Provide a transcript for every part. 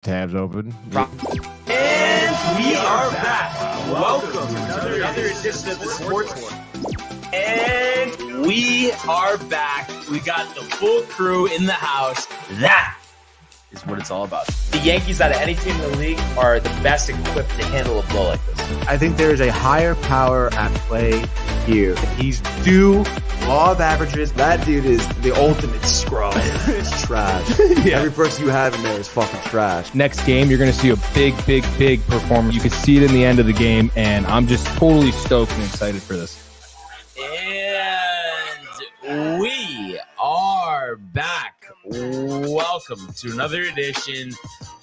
Tabs open. And we are back. Welcome to another edition of the Sports One. And we are back. We got the full crew in the house. That is what it's all about. The Yankees, out of any team in the league, are the best equipped to handle a blow like this. I think there is a higher power at play here. He's due law of averages. That dude is the ultimate scrub. It's trash. Yeah. Every person you have in there is fucking trash. Next game, you're going to see a big performance. You can see it in the end of the game, and I'm just totally stoked and excited for this. And we are back. Welcome to another edition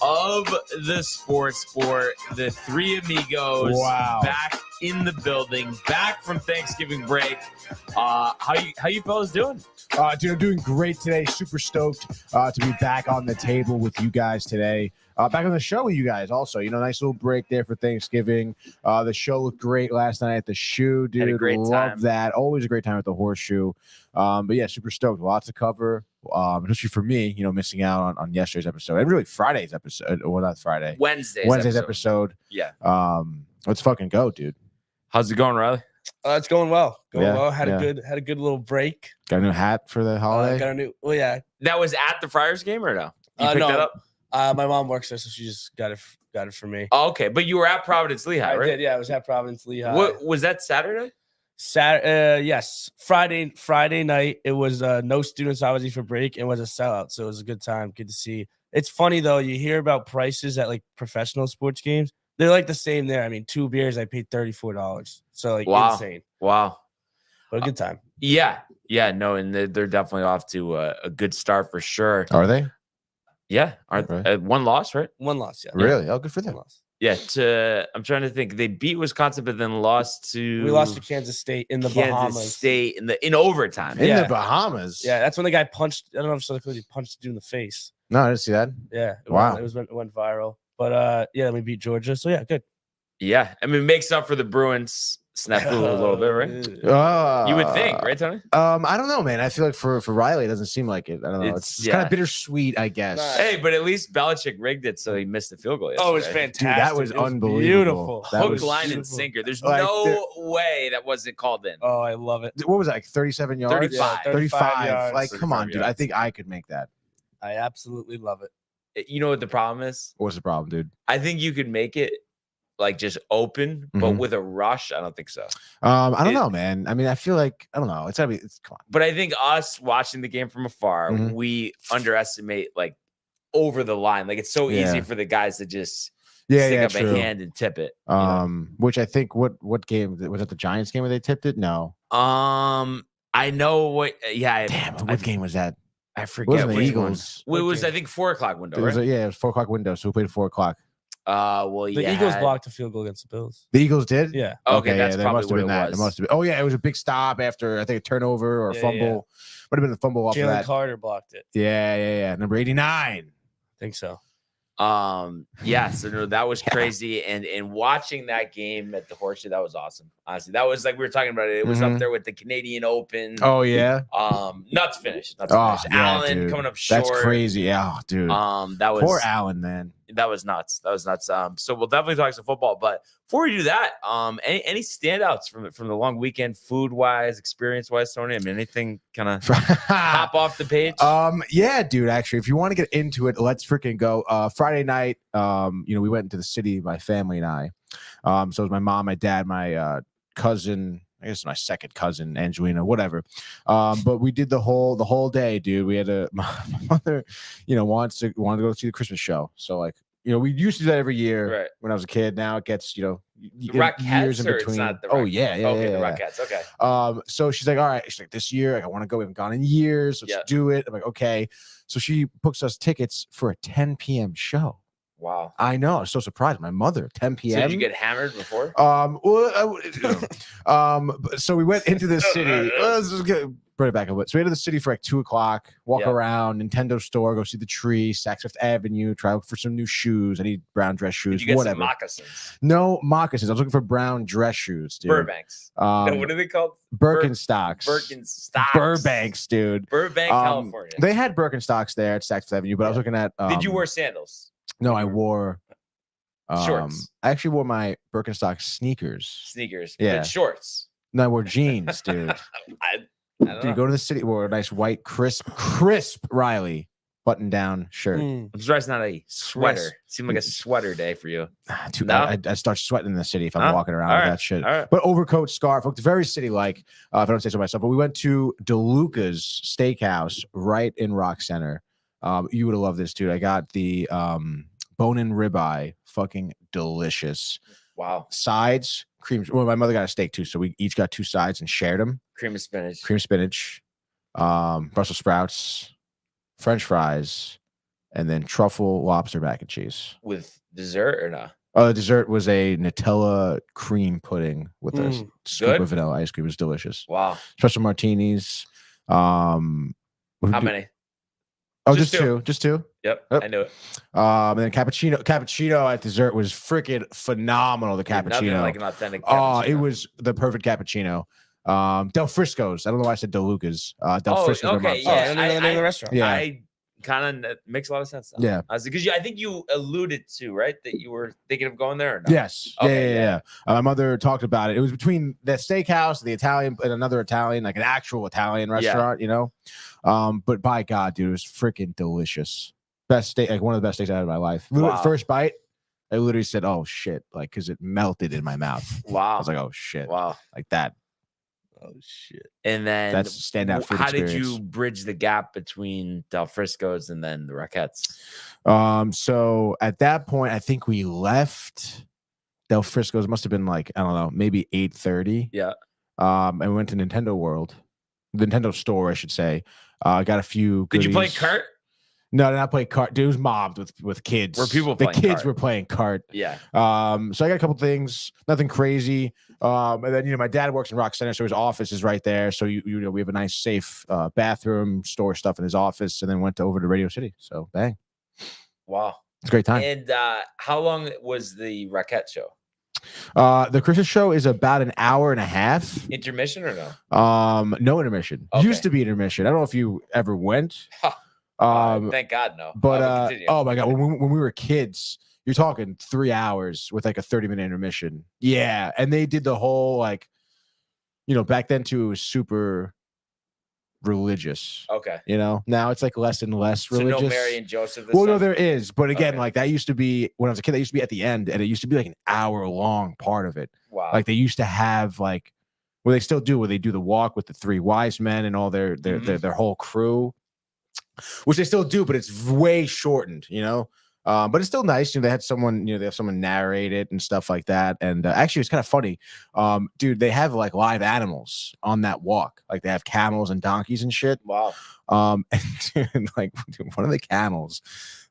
of the Sports Sport. The three amigos back in the building, back from Thanksgiving break. How you fellas doing? Dude, I'm doing great today. Super stoked to be back on the table with you guys today. Back on the show with you guys also. Nice little break there for Thanksgiving. The show looked great last night at the Shoe, dude. Had a great Love time. that. Always a great time at the Horseshoe. But yeah, super stoked. Lots to cover, especially for me, missing out on yesterday's episode. And really Friday's episode. Well, not Friday. Wednesday's episode. Yeah. Let's fucking go, dude. How's it going, Riley? It's going well. Yeah, Had a good little break. Got a new hat for the holiday? Got a new. Well, yeah. That was at the Friars game or no? You picked No. that up? My mom works there, so she just got it for me. Oh, okay, but you were at Providence Lehigh, I right? did. Yeah, I was at Providence Lehigh. What was that Saturday? Yes. Friday night. It was no students obviously for break. It was a sellout, so it was a good time. Good to see. It's funny though. You hear about prices at like professional sports games. They're like the same there. I mean, 2 beers I paid $34. So like insane. Wow. But a good time. Yeah. No, and they're definitely off to a good start for sure. Are they? Yeah. Right. One loss, right? One loss. Yeah. Really? Oh, good for them. One loss. Yeah. I'm trying to think. They beat Wisconsin, but then lost to. We lost to Kansas State in the Kansas Bahamas. State in overtime. In Yeah. the Bahamas? Yeah, that's when the guy punched. I don't know if he punched the dude in the face. No, I didn't see that. Yeah. Wow. It went viral. But yeah, we beat Georgia. So yeah, good. Yeah. I mean, it makes up for the Bruins snafu a little bit, right? You would think, right, Tony? I don't know, man. I feel like for Riley, it doesn't seem like it. I don't know. It's kind yeah. of bittersweet, I guess. Nah. Hey, but at least Belichick rigged it so he missed the field goal yesterday. Oh, it was fantastic. Dude, that was It was unbelievable. Beautiful. That Hook, was line, and beautiful. sinker. There's Like, no way that wasn't called in. Oh, I love it. What was that, like 37 yards? 35. 35. yards. Like, come on, 35 dude. I yards. think I could make that. I absolutely love it. You know what the problem is? What's the problem, dude? I think you could make it like just open, but Mhm. with a rush, I don't think so. I don't know, man. I mean, I feel like, I don't know. It's gotta be, come on. But I think us watching the game from afar, Mhm. we underestimate like over the line. Like it's so easy Yeah. for the guys to just Yeah, stick yeah, up true. a hand and tip it. you know? Which I think, what game was that? The Giants game where they tipped it? No. I know what. Yeah, Damn, what game was that? I It forget wasn't the which Eagles. one. Well, it was Okay. I think 4:00 window. It was, Right? yeah, it was 4 o'clock window. So we played at 4 o'clock. Well, The yeah. Eagles blocked a field goal against the Bills. The Eagles did? Yeah. Okay, that's yeah, probably must have what been it that. was. It must have been. Oh yeah, it was a big stop after I think a turnover or a Yeah, fumble. Would have been a fumble off of Jalen that. Carter blocked it. Yeah. Number 89. I think so. Yeah, so no, that was crazy. And watching that game at the Horseshoe, that was awesome. Honestly, that was like we were talking about it. It was up Mhm. there with the Canadian Open. Oh yeah. Nuts finish. Oh, yeah, Allen dude. coming up short. That's crazy. Yeah, dude. That was Poor Allen, man. that was nuts. That was nuts. So we'll definitely talk some football. But before we do that, any standouts from the long weekend, food wise, experience wise, Tony? I mean, anything kind of pop off the page? Yeah, dude. Actually, if you want to get into it, let's freaking go. Friday night, we went into the city, my family and I. So it was my mom, my dad, my cousin. I guess my second cousin, Angelina, whatever. But we did the whole day, dude. We had my mother, wanted to go see the Christmas show. So like, we used to do that every year Right. when I was a kid. Now it gets, you The get years Rockettes, in or it's between. not the Oh Rock- yeah. Okay, the yeah. Rockettes. Okay. So she's like, all right. She's like, this year, like, I want to go. We haven't gone in years. Let's Yeah. do it. I'm like, okay. So she books us tickets for a 10 p.m. show. Wow. I know. I was so surprised. My mother, 10 So p.m. did you get hammered before? So we went into the city. Let's just bring it back a bit. So we went to the city for like 2 o'clock, walk Yeah. around, Nintendo store, go see the tree, Saks Fifth Avenue, try out for some new shoes. I need brown dress Did shoes, you get whatever. some moccasins? No moccasins. I was looking for brown dress shoes, dude. Burbanks. No, what are they called? Birkenstocks. Birkenstocks. Burbanks, dude. Burbank, California. They had Birkenstocks there at Saks Fifth Avenue, but I was Yeah. looking at. Did you wear sandals? No, I wore Shorts. I actually wore my Birkenstock sneakers. Sneakers. Yeah. But shorts. No, I wore jeans, dude. I don't know. Dude, go to the city, wore a nice white, crisp Riley button-down shirt. I'm surprised it's not a sweater. Crisp. Seemed like a sweater day for you. Dude, No? I start sweating in the city if I'm Huh? walking around All with right. that shit. All right. But overcoat, scarf, looked very city-like, if I don't say so myself. But we went to DeLuca's Steakhouse right in Rock Center. You would have loved this, dude. I got the bone-in ribeye, fucking delicious. Wow. Sides, cream. Well, my mother got a steak too, so we each got 2 sides and shared them. Cream of spinach. Cream spinach, Brussels sprouts, French fries, and then truffle lobster mac and cheese. With dessert or no? The dessert was a Nutella cream pudding with a scoop Good? of vanilla ice cream. It was delicious. Wow. Special martinis. How many? Oh, Just just two. Yep. Yep. I knew it. And then cappuccino at dessert was freaking phenomenal. The Nothing cappuccino. like an authentic Oh, cappuccino. it was the perfect cappuccino. Del Frisco's. I don't know why I said DeLuca's. Del Frisco's. are my okay, mom's. yeah. the name of the restaurant. Yeah. I kind of makes a lot of sense. Though. Yeah. Because I think you alluded to, right, that you were thinking of going there or no? Yes. Okay, Yeah. My mother talked about it. It was between the steakhouse, the Italian, and another Italian, like an actual Italian restaurant, you know? But by God, dude, it was freaking delicious. Best steak, like one of the best steaks I had in my life. Literally, Wow. First bite, I literally said, "Oh shit!" Like, because it melted in my mouth. I Wow. was like, "Oh shit!" Wow. Like that. Oh shit. And then That's a standout food how did experience. you bridge the gap between Del Frisco's and then the Rockettes? So at that point, I think we left Del Frisco's. It must have been like, I don't know, maybe 8:30. Yeah. And we went to Nintendo World, the Nintendo store, I should say. Got a few. Did you play goodies. Kurt? No, not play kart. Dude, it was mobbed with kids. Were people the playing kids kart? were playing kart. Yeah. So I got a couple things, nothing crazy. And then my dad works in Rock Center, so his office is right there. So you know we have a nice, safe bathroom, store stuff in his office, and then went over to Radio City. So bang, Wow. it's a great time. And how long was the Rockette show? The Christmas show is about an hour and a half. Intermission or no? No intermission. Okay. Used to be intermission. I don't know if you ever went. Thank God, no. But Continue. oh my God, when we were kids, you're talking 3 hours with like a 30-minute intermission. Yeah, and they did the whole like, back then too, it was super religious. Okay. Now it's like less and less So religious. no Mary and Joseph this Well, no, time? there is, but again, Okay. like that used to be when I was a kid. That used to be at the end, and it used to be like an hour-long part of it. Wow. Like they used to have like, well, they still do, where they do the walk with the 3 wise men and all their whole crew, which they still do, but it's way shortened, but it's still nice. They had someone, they have someone narrate it and stuff like that. And actually, it's kind of funny, dude. They have like live animals on that walk, like they have camels and donkeys and shit. Wow. And dude, like one of the camels,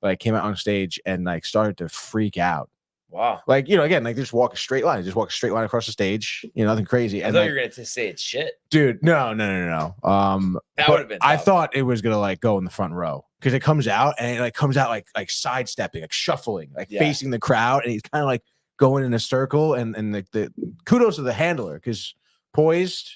like came out on stage and like started to freak out. Wow. Like, again, like just walk a straight line, across the stage, nothing crazy. I And thought like, you were going to say it's shit. dude, no. That But would have been I tough. thought it was gonna like go in the front row because it comes out and it like comes out like sidestepping, like shuffling, like Yeah. facing the crowd, and he's kind of like going in a circle. And the kudos to the handler because poised,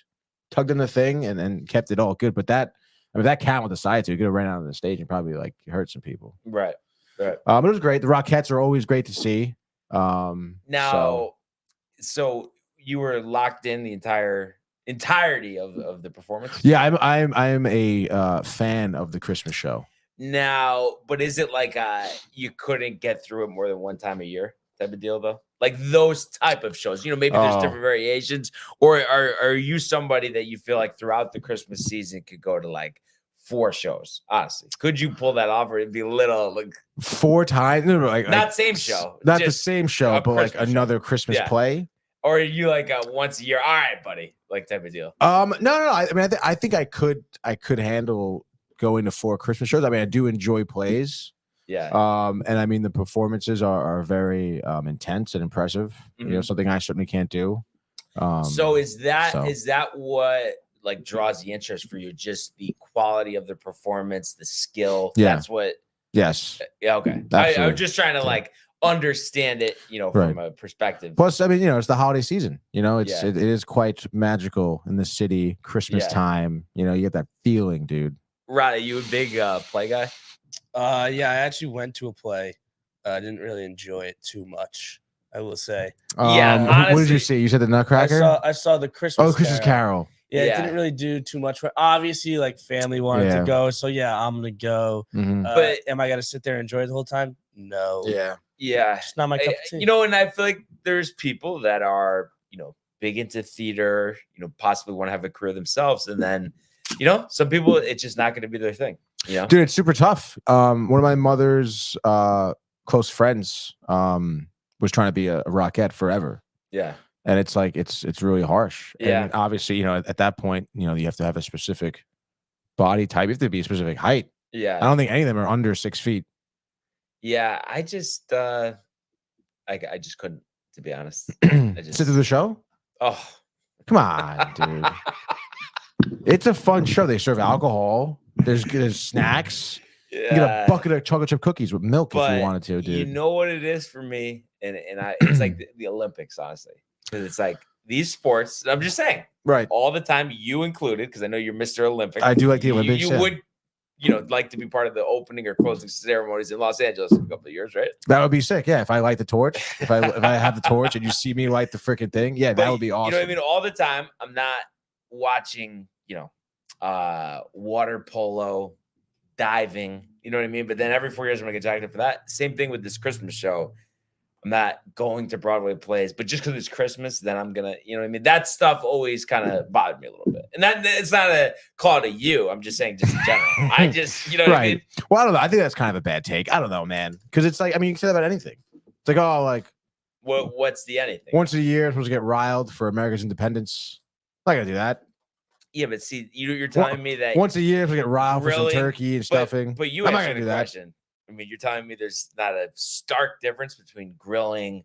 tugged in the thing, and kept it all good. But that camel decided to, he could have ran out on the stage and probably like hurt some people. Right. But it was great. The Rockettes are always great to see. Now, so you were locked in the entirety of the performance? Yeah, I'm a fan of the Christmas show. Now, but is it like you couldn't get through it more than one time a year type of deal though? Like those type of shows, maybe there's different variations, or are you somebody that you feel like throughout the Christmas season could go to like 4 shows? Honestly, could you pull that off, or it'd be a little like 4 times? No, like not same show, not the just same show, a but like Christmas show. another Christmas Yeah. play. Or are you like a once a year? All right, buddy, like type of deal. No. I mean, I think I could handle going to 4 Christmas shows. I mean, I do enjoy plays. Yeah. And I mean, the performances are very intense and impressive. Mhm. Something I certainly can't do. So is that so- what like draws the interest for you? Just the quality of the performance, the skill. Yeah. That's what. Yes. Yeah. Okay. I'm Absolutely. just trying to like understand it, from a perspective. Plus, I mean, it's the holiday season. Yeah. It is quite magical in the city. Christmas Yeah. time. You get that feeling, dude. Right. Are you a big play guy? Yeah, I actually went to a play I didn't really enjoy it too much, I will say. Yeah, what did honestly- you see? You said the Nutcracker. I saw the Christmas. Oh, Christmas Carol. Yeah, Yeah. it didn't really do too much. Obviously, like family wanted Yeah. to go, so yeah, I'm gonna go. Mhm. But am I gonna sit there and enjoy it the whole time? No. Yeah. Yeah. It's not my cup of tea. You know, and I feel like there's people that are, big into theater, possibly want to have a career themselves. And then, some people, it's just not going to be their thing. Dude, it's super tough. One of my mother's close friends was trying to be a Rockette forever. Yeah. And it's like it's really harsh. Yeah. And obviously, at that point, you have to have a specific body type. You have to be a specific height. Yeah. I don't think any of them are under 6 feet. Yeah. I just I just couldn't, to be honest. Sit through the show? Oh, Come on, dude. It's a fun show. They serve alcohol. There's snacks. yeah. You get a bucket of chocolate chip cookies with milk if But you wanted to, dude. You know what it is for me? And it's like the Olympics, honestly. Because it's like these sports, I'm just saying, Right. all the time, you included, because I know you're Mr. Olympic. I do like the Olympics. You yeah. would, like to be part of the opening or closing ceremonies in Los Angeles in a couple of years, right? That would be sick. Yeah, if I light the torch, if I have the torch and you see me light the freaking thing, yeah, that But would be awesome. You know what I mean? All the time, I'm not watching, water polo, diving. You know what I mean? But then every 4 years, I'm gonna get jacked up for that. Same thing with this Christmas show. I'm not going to Broadway plays, but just because it's Christmas, then I'm gonna, you know what I mean? That stuff always kind of bothered me a little bit. And that it's not a call to you. I'm just saying, just in general. I just, you know what I mean? Well, I don't know. I think that's kind of a bad take. I don't know, man. Because it's like, I mean, you can say that about anything. It's like, oh, like What's the anything? once a year, I'm supposed to get riled for America's independence. I'm not gonna do that. Yeah, but see, you're telling me that Once a year, I'm supposed to get riled for some Grilling, turkey and stuffing. But you I'm not answered gonna the do that. question. I mean, you're telling me there's not a stark difference between grilling,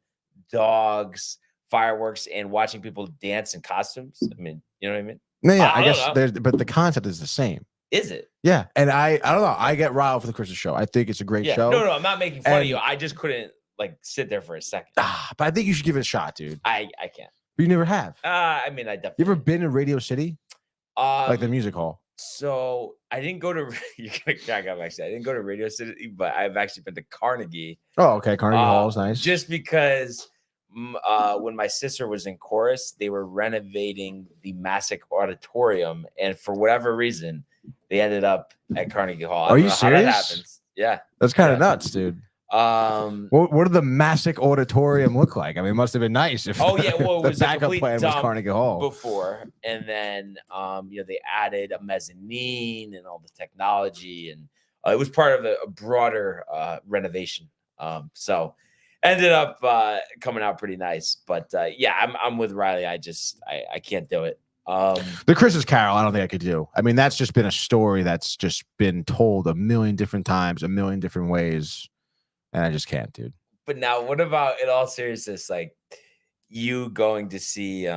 dogs, fireworks, and watching people dance in costumes. I mean, you know what I mean? No, yeah, I I don't guess know. there's, but the concept is the same. Is it? Yeah, and I don't know. I get riled for the Christmas show. I think it's a great Yeah. show. No, I'm not making fun of And- you. I just couldn't sit there for a second. But I think you should give it a shot, dude. I can't. But you never have. I mean, I definitely. You ever been in Radio City, like the Um, music hall? So I didn't go to. You're gonna crack up. Actually, I didn't go to Radio City, but I've actually been to Carnegie. Oh, okay. Carnegie Hall is nice. Just because when my sister was in chorus, they were renovating the Massac Auditorium, and for whatever reason, they ended up at Carnegie Hall. I Are don't you know how that serious? happens. Yeah. That's kind of yeah. nuts, dude. Um. What did the Massac Auditorium look like? I mean, it must have been nice if Oh, yeah, well, it the was a backup complete plan was dump Carnegie Hall. Before, and then they added a mezzanine and all the technology, and it was part of a broader renovation. So ended up coming out pretty nice. But yeah, I'm with Riley. I can't do it. The Christmas Carol, I don't think I could do. I mean, that's just been a story that's just been told a million different times, a million different ways, and I just can't, dude. But now, what about, in all seriousness, like you going to see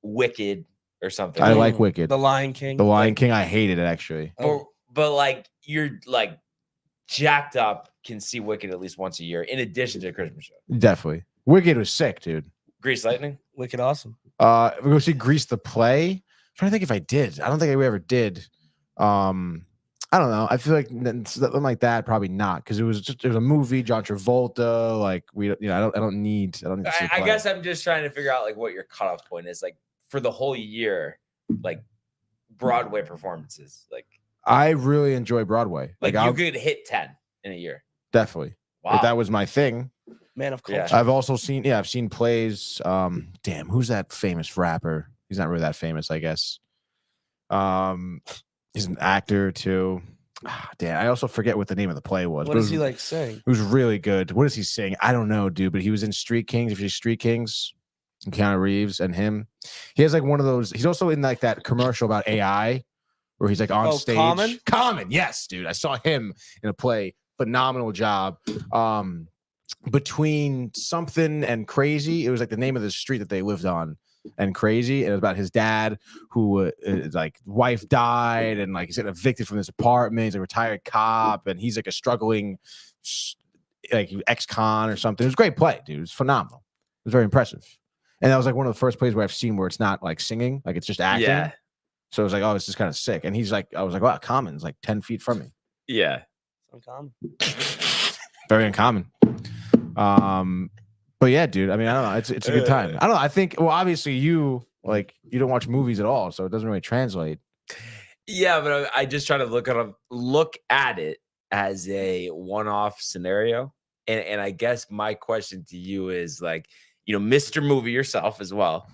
Wicked or something? I like Wicked. The Lion King. The Lion King, I hated it actually. But like you're like jacked up, can see Wicked at least once a year, in addition to the Christmas show. Definitely. Wicked was sick, dude. Grease Lightning. Wicked awesome. We go see Grease the play. I'm trying to think if I did. I don't think I ever did. I don't know. I feel like something like that, probably not, because it was a movie. John Travolta, like I don't need to see a I play. guess I'm just trying to figure out like what your cutoff point is, like for the whole year, like Broadway performances. Like I really enjoy Broadway. you I'll could hit 10 in a year. definitely. Wow. If that was my thing. Man of Yeah. culture. I've also seen, I've seen plays. Damn, who's that famous rapper? He's not really that famous, I guess. He's an actor too. Damn, I also forget what the name of the play was. What but does it he was- like saying? It was really good. What does he sing? I don't know, dude. But he was in Street Kings. If you see Street Kings, and Keanu Reeves and him, he has like one of those. He's also in like that commercial about AI, where he's like on stage. Common? Common, yes, dude. I saw him in a play. Phenomenal job. Between Something and Crazy, it was like the name of the street that they lived on, and Crazy. And it was about his dad, who like wife died, and like he's getting evicted from this apartment. He's a retired cop, and he's like a struggling like ex-con or something. It was a great play, dude. It was phenomenal. It was very impressive. And that was like one of the first plays where I've seen where it's not like singing, like it's just acting. Yeah. So it was like, oh, this is kind of sick. And he's like, I was like, wow, Common's like 10 feet from me. Yeah. Uncommon. Very uncommon. But yeah, dude. I mean, I don't know. It's a good time. I don't know. I think. Well, obviously, you don't watch movies at all, so it doesn't really translate. Yeah, but I just try to look at it as a one-off scenario. And I guess my question to you is like, Mr. Movie yourself as well.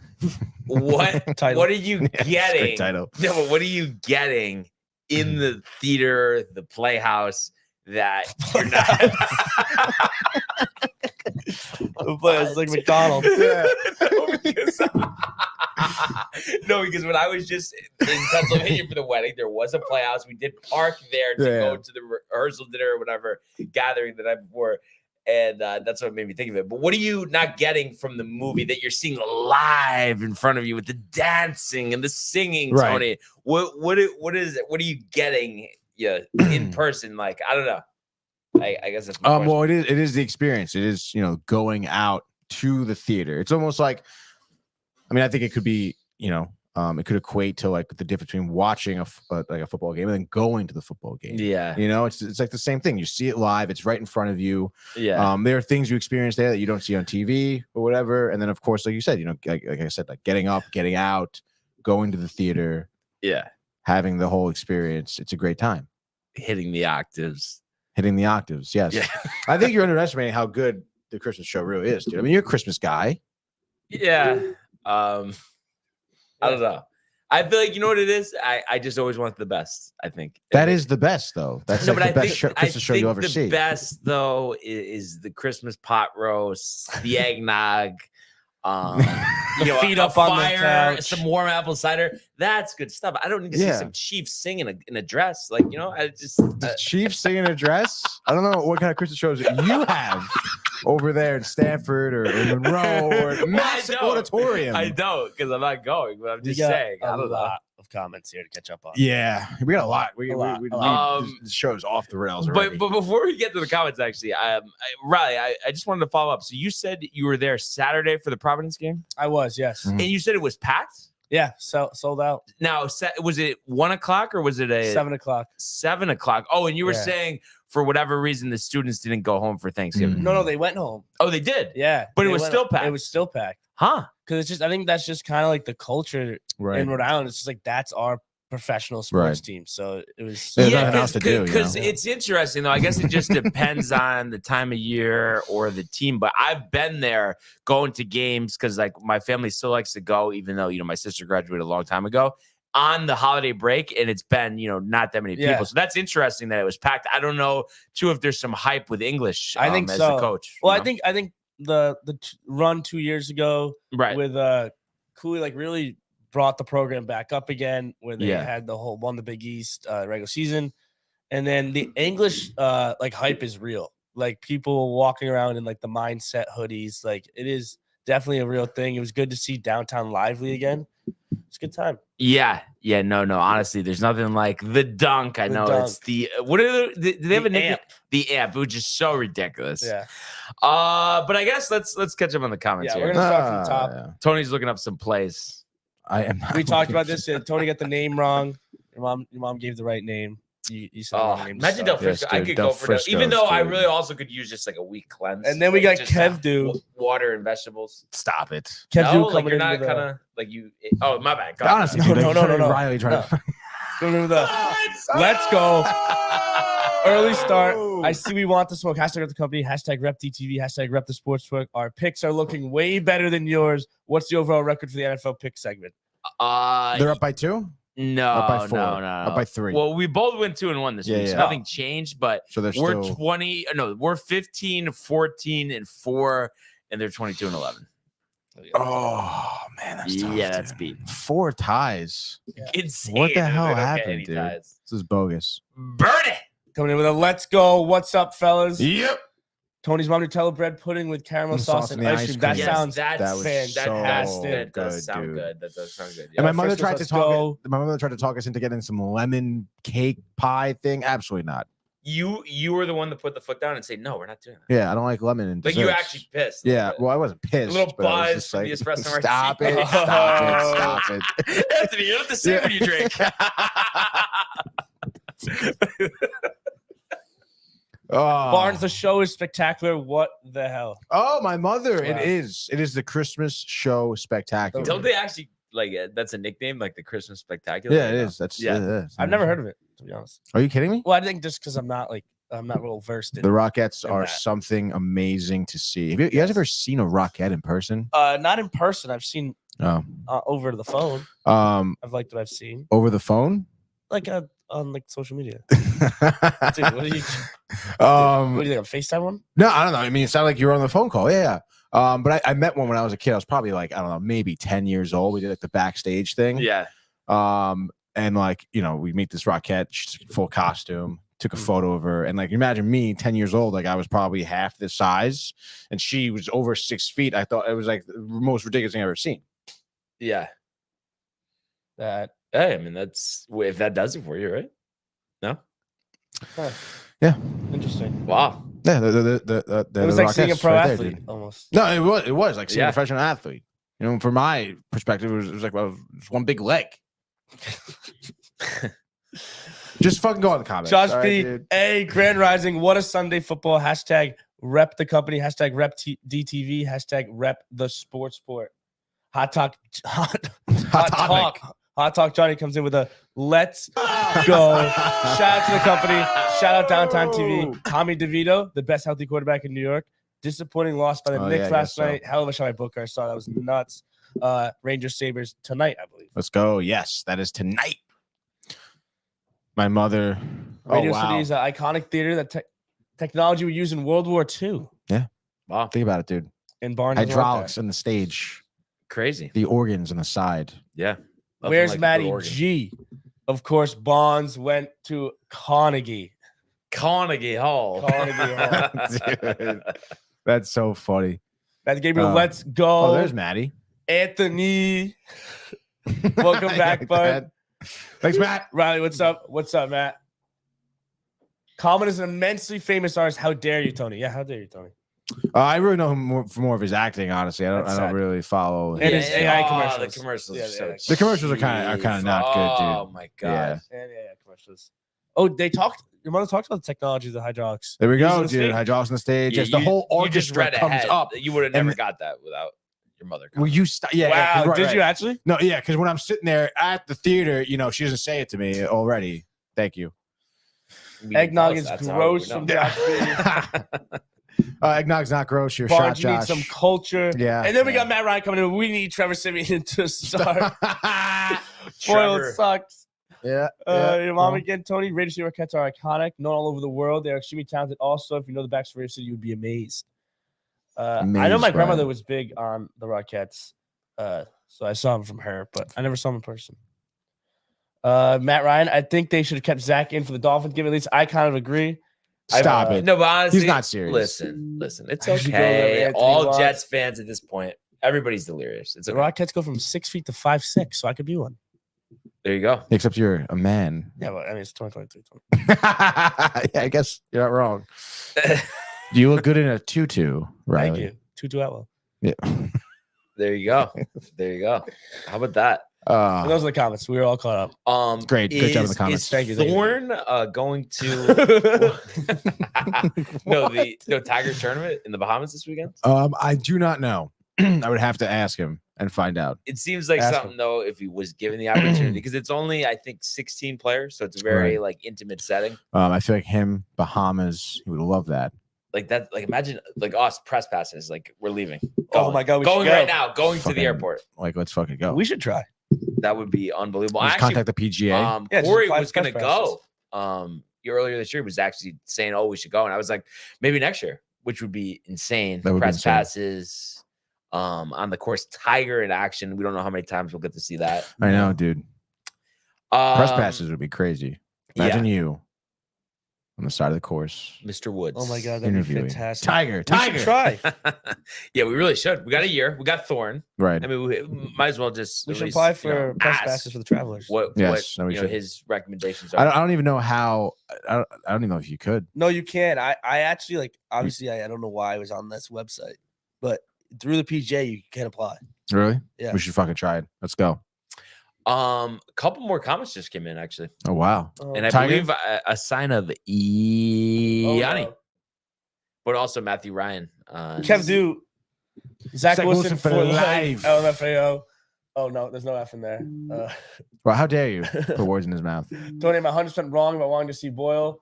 What are you getting? Title. No, but what are you getting in the theater, the playhouse that you're not? It's like McDonald's. No, because when I was just in Pennsylvania for the wedding, there was a playhouse. We did park there to go to the rehearsal dinner or whatever gathering the night before. And that's what made me think of it. But what are you not getting from the movie that you're seeing live in front of you with the dancing and the singing, Right. Tony? What is it? What are you getting in person? Like, I don't know. I guess that's my question. Well, it is the experience. It is, going out to the theater. It's almost like, I mean, I think it could be, it could equate to like the difference between watching a football game and then going to the football game. Yeah. It's like the same thing. You see it live. It's right in front of you. Yeah. There are things you experience there that you don't see on TV or whatever. And then, of course, like you said, like I said, like getting up, getting out, going to the theater. Yeah. Having the whole experience. It's a great time. Hitting the octaves. Yes. Yeah. I think you're underestimating how good the Christmas show really is, dude. I mean, you're a Christmas guy. Yeah. I don't know. I feel like, you know what it is? I just always want the best, I think. That is the best, though. That's like the best Christmas show you'll ever see. The best, though, is the Christmas pot roast, the eggnog, feet up on the couch, some warm apple cider. That's good stuff. I don't need to see some Chiefs singing in a dress. Like, I just... The Chiefs singing a dress? I don't know what kind of Christmas shows you have over there in Stanford or in Monroe or Massive Auditorium. I don't, because I'm not going, but I'm just saying. I don't know. Of comments here to catch up on. Yeah, we got a lot. This show's off the rails already. But before we get to the comments, actually, Riley, I just wanted to follow up. So you said you were there Saturday for the Providence game? I was, yes. And you said it was packed? Yeah, sold out. Now, was it 1 o'clock or was it 7 o'clock? 7 o'clock. Oh, and you were saying for whatever reason the students didn't go home for Thanksgiving. No, they went home. Oh, they did? Yeah. But it was still packed. It was still packed. Huh? Because I think that's just kind of like the culture in Rhode Island. It's just like that's our professional sports team. So it was because it's interesting though. I guess it just depends on the time of year or the team. But I've been there going to games because like my family still likes to go, even though my sister graduated a long time ago on the holiday break, and it's been not that many people. So that's interesting that it was packed. I don't know too if there's some hype with English. I think as so. The coach. Well, I think the run 2 years ago with Cooley like really brought the program back up again when they had won the Big East regular season, and then the English like hype is real. Like people walking around in like the mindset hoodies, like it is definitely a real thing. It was good to see downtown lively again. It's a good time. Yeah. No. Honestly, there's nothing like the dunk. I know it's the what are do they have a name? The amp, which is so ridiculous. Yeah. But I guess let's catch up on the comments here. We're gonna start from the top. Yeah. Tony's looking up some plays. I am. We talked about this. Tony got the name wrong. Your mom gave the right name. You said the wrong name. Imagine Del Frisco. I could go for Del, even though I really also could use just like a week cleanse. And then we got Kev Do water and vegetables. Stop it. Kev Do like you're not kind of like you. Oh, my bad. Honestly, no. Riley trying to. Let's go. Early start. I see we want to smoke. # rep the company. # rep DTV. # rep the sportsbook. Our picks are looking way better than yours. What's the overall record for the NFL pick segment? They're up by 2. No, up by 4. No. Up by 3. Well, we both went 2-1 this week, so nothing changed. But so we're 20. No, we're 15, 14, and 4, and they're 22 and 11. Oh man, that's tough. Yeah, that's beat. 4 ties. Insane. What the hell happened, dude? Ties. This is bogus. Burn it. Coming in with a let's go. What's up, fellas? Yep. Tony's mom Nutella bread pudding with caramel sauce and ice cream. That sounds fantastic. That does sound good. That does sound good. Yeah. And my mother tried to talk. My mother tried to talk us into getting some lemon cake pie thing. Absolutely not. You were the one to put the foot down and say no, we're not doing that. Yeah, I don't like lemon and like you actually pissed. Yeah, well, I wasn't pissed. A little buzz from the espresso martini. Stop it! Stop it! Anthony, you don't have to say when you drink. Barnes, the show is spectacular. What the hell? Oh, my mother. Wow. It is. It is the Christmas show spectacular. Don't they actually like that's a nickname, like the Christmas Spectacular? Yeah, it is. That's Yeah. it is. I've never heard of it, to be honest. Are you kidding me? Well, I think just because I'm not real versed in The Rockettes in are that. something amazing to see. Have you guys ever seen a Rockette in person? Not in person. I've seen Oh, over the phone. I've liked what I've seen, over the phone. like on like social media. Dude, what do you think? A FaceTime one? No, I don't know. I mean, it sounded like you were on the phone call. Yeah. But I met one when I was a kid. I was probably like, I don't know, maybe 10 years old. We did like the backstage thing. Yeah. And like, we meet this Rockette, she's in full costume, took a photo of her. And like, imagine me, 10 years old, like I was probably half this size and she was over 6 feet. I thought it was like the most ridiculous thing I've ever seen. Yeah. That Hey, I mean, that's if that does it for you, right? No. Yeah. interesting. Wow. Yeah. It was like seeing a Rockettes pro right there, athlete dude. almost. No, it was like seeing Yeah. a professional athlete. From my perspective, it was like, well, it's one big leg. Just fucking go in the comments. Josh all right, P. dude? A Grand Rising. What a Sunday football. Hashtag rep the company. Hashtag rep DTV. Hashtag rep the sport. Hot talk. Hot topic. talk. Hot talk. Johnny comes in with a let's go. Shout out to the company. Shout out Downtown TV. Tommy DeVito, the best healthy quarterback in New York. Disappointing loss by the Oh, Knicks yeah, I last guess so. night. Hell of a shot by Booker. I saw that was nuts. Rangers Sabres tonight, I believe. Let's go. Yes, that is tonight. My mother. Radio wow. City is an iconic theater that technology we used in World War II. Wow. Think about it, dude. And Barnes doesn't like Hydraulics in the stage, Crazy. the organs on the side. Yeah. that. Nothing Where's like a good Matty organ. G? Of course, Bonds went to Carnegie. Carnegie Hall. Dude, that's so funny. That's Gabriel. Oh, Let's go. there's Maddie. Anthony. Welcome back, bud. Thanks, Matt. Riley, what's up? What's up, Matt? Common is an immensely famous artist. How dare you, Tony? Yeah, how dare you, Tony? I really know him for more of his acting. Honestly, I That's don't sad. really follow. And his AI The commercials. commercials Yeah, are so yeah. The commercials are kinda not good, dude. Oh my god. And yeah, commercials. Oh, they talked. Your mother talked about the technology of the hydraulics. There we Using go, the dude. stage. Hydraulics on the stage. Yeah, Yes, the whole you just orchestra read comes ahead. up. You would have and- never got that without your mother. Well, you yeah. Wow, right, did right. you actually? No, yeah, because when I'm sitting there at the theater, she doesn't say it to me already. Thank you. Eggnog is gross from Josh B. Eggnog's not gross. You're Barnes, shot, you need Josh. some culture. Yeah. And then we got Matt Ryan coming in. We need Trevor Simeon to start. Spoiled Trevor. sucks. yeah. Your mom again, Tony. Radio City Rockettes are iconic, known all over the world. They're extremely talented. Also, if you know the backstory of Radio City, you would be amazed. I know Amazed, my grandmother Ryan. was big on the Rockettes, so I saw them from her, but I never saw them in person. Matt Ryan, I think they should have kept Zach in for the Dolphins game. At least I kind of agree. Stop it. No, but honestly, He's not serious. Listen, it's I should go there, okay. Anthony All Watts. Jets fans at this point, everybody's delirious. It's The okay. Rockettes go from 6 feet to 5'6", so I could be one. There you go. Except you're a man. Yeah, but I mean, it's 2023. Yeah, I guess you're not wrong. Do you look good in a tutu, Riley? Thank you. Tutu Atwell. Yeah. There you go. There you go. How about that? And those are the comments. We were all caught up. Great job in the comments. Is Thank you, thank you. Thorne going to no Tigers tournament in the Bahamas this weekend? I do not know. I would have to ask him and find out. It seems like Ask something him. though, if he was given the opportunity, because it's only I think 16 players, so it's a very like intimate setting. I feel like him, Bahamas, he would love that. Like that, like imagine like us press passes, like we're leaving. Oh my God, we going should go. right now, going to Fucking- the airport. Like, let's fucking go. We should try. That would be unbelievable. Just Actually, contact the PGA. Yeah, just Corey apply was for gonna press go. Earlier this year was actually saying, "Oh, we should go," and I was like, "Maybe next year," which would be insane. That would be Press insane. passes, on the course, Tiger in action. We don't know how many times we'll get to see that. I know, dude. Press Um, passes would be crazy. Imagine you on the side of the course. Mr. Woods. Oh my God, that'd be Interviewing. fantastic. Tiger. We should try. Yeah, we really should. We got a year. We got Thorne. Right. I mean, we might as well just. We at should least, apply you know, for press ask passes for the travelers. What? Yes, no, What we you know, should. his recommendations I are. don't even know how. I don't even know if you could. No, you can't. I actually like. Obviously, I don't know why I was on this website, but through the PJ, you can apply. Really? Yeah. We should fucking try it. Let's go. A couple more comments just came in actually, Oh wow. and I Tiger? believe a sign of Oh, Yanni. no. but also Matthew Ryan. Kev do Zach Wilson for life. life. LMFAO. Oh no, there's no F in there. Well, how dare you put words in his mouth? Tony, I'm 100% wrong about wanting to see Boyle.